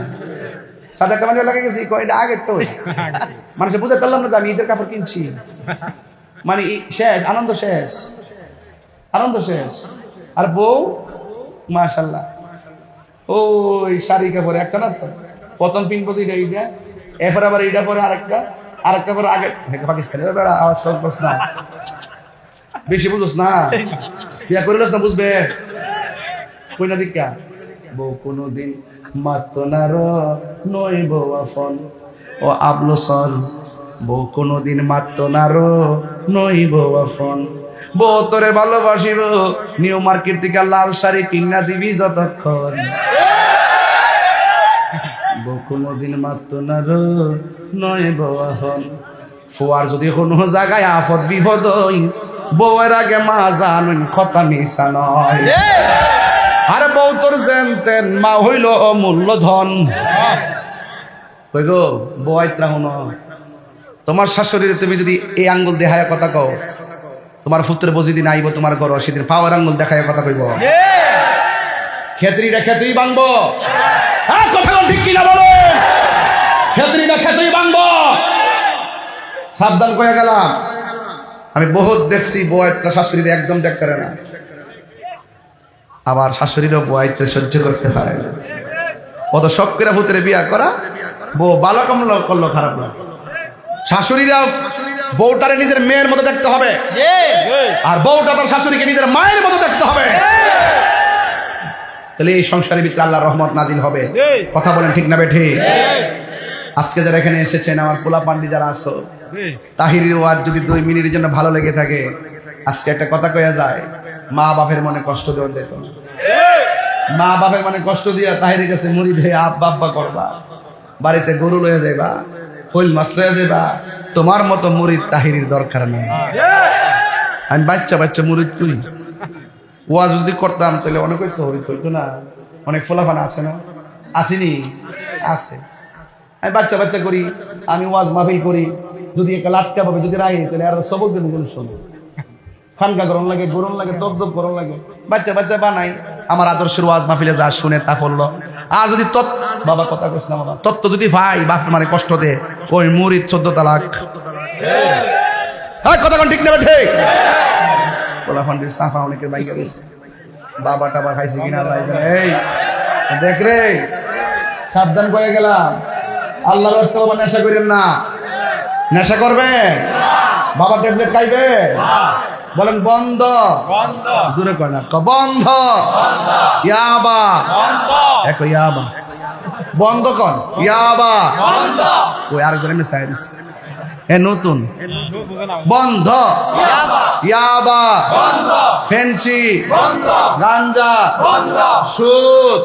সাদা একটা পাঞ্জাবি লাগাই গেছি এটা আগের তো মানুষে বুঝতে পারলাম না যে আমি ঈদের কাপড় কিনছি মানে শেষ আনন্দ শেষ আনন্দ শেষ আর বউ মাশাআল্লাহ ওই শাড়ি কাপড় একটা না তো প্রথম পিন পজি এইটা এরপর আবার এইটা পরে আরেকটা পরে আগে পাকিস্তানি আওয়াজ করছ না বেশি বুঝোস না বিয়া করিলস না বুঝবে কই না দিকা বউ কোনদিন মাত্র না নই বউ আফন ও আবলসন বউ কোনদিন মাত্র না নই বউ আফন বউ তোরে ভালোবাসিব নিউ মার্কেট থেকে লাল শাড়ি কিনা দিবি যতক্ষণ বউ কোনদিন মাত্র না নয় বউ আফন ফুয়ার যদি কোনো জায়গায় আফত বিপদ হই বউয়ের আগে মা জানুন কথা মিশা নয় আরে বউ তোর জানতেন মা হইল অমূল্য ধন কই গো বউ আইত্রা হন তোমার শাশুড়ির তুমি যদি এই আঙ্গুল দেখায় কথা কও তোমার পুত্রের বজি দিন আইব তোমার ঘর সেদিন পাওয়ার আঙ্গুল দেখায় কথা কইব খেতরিটা খেতেই ভাঙবো হ্যাঁ কথা ঠিক কিনা বলো খেতরিটা খেতেই ভাঙবো সাবধান কয়ে গেলাম আমি বহুত দেখছি বউ আইত্রা শাশুড়ির একদম দেখতে পারে না আবার শাশুড়িরও বউ আইত্রা সহ্য করতে পারে না কত শখ করে পুত্রে বিয়া করা বউ ভালো কম করলো খারাপ না শাশুড়িরাও বউটারে নিজের মেয়ের মতো দেখতে হবে আর বউটা তার শাশুড়িকে নিজের মায়ের মতো দেখতে হবে তাহলে এই সংসারের ভিতরে আল্লাহর রহমত নাজিল হবে কথা বলেন ঠিক না বেঠে আজকে যারা এখানে এসেছেন আমার পোলা পান্ডি যারা আছো তাহিরির ওয়াজ যদি 2 মিনিটের জন্য ভালো লেগে থাকে আজকে একটা কথা কয়া যায় মা বাপের মনে কষ্ট দেওয়ার যেত না মা বাপের মনে কষ্ট দিয়া তাহিরের কাছে মুড়ি ধুয়ে আব্বা করবা বাড়িতে গরু লয়ে যাইবা হইল মাছ লয়ে যাইবা তোমার মতো মুরিদ তাহিরির দরকার নেই আমি বাচ্চা মুরিদ করি ওয়াজ যদি করতাম তাহলে অনেক হইতো না অনেক ফলাফানা আছে না আসেনি আছে আমি বাচ্চা করি আমি ওয়াজ মাহফিল করি যদি একটা লাটকা পাবে যদি রাই তাহলে আর সবক দিন গুলো শোনো খানকা গরম লাগে তপ গরম লাগে বাচ্চা বানাই আমার আদর্শের ওয়াজ মাহফিলে যা শুনে তা পড়লো আর যদি বাবা কথা কইস না বাবা তত্ত্ব যদি ভাই বাপ মানে কষ্ট দে ওই মুরিদ 14 তালাক হ্যাঁ কথা কোন ঠিক না ঠিক পোলা ফান্ডির সাফা অনেকের বাইকে রয়েছে বাবা টাবা খাইছে কিনা ভাই এই দেখ রে সাবধান করে গেলাম আল্লাহর রাস্তা বাবা নেশা করেন না নেশা করবে বাবা ট্যাবলেট খাইবে বলেন বন্ধ জোরে কর না বন্ধ ইয়াবা একো ইয়াবা বন্ধ কর ইয়াবা ওই আর করে মিশাই দিস এ নতুন বন্ধ ইয়াবা ফেন্সি গাঞ্জা সুদ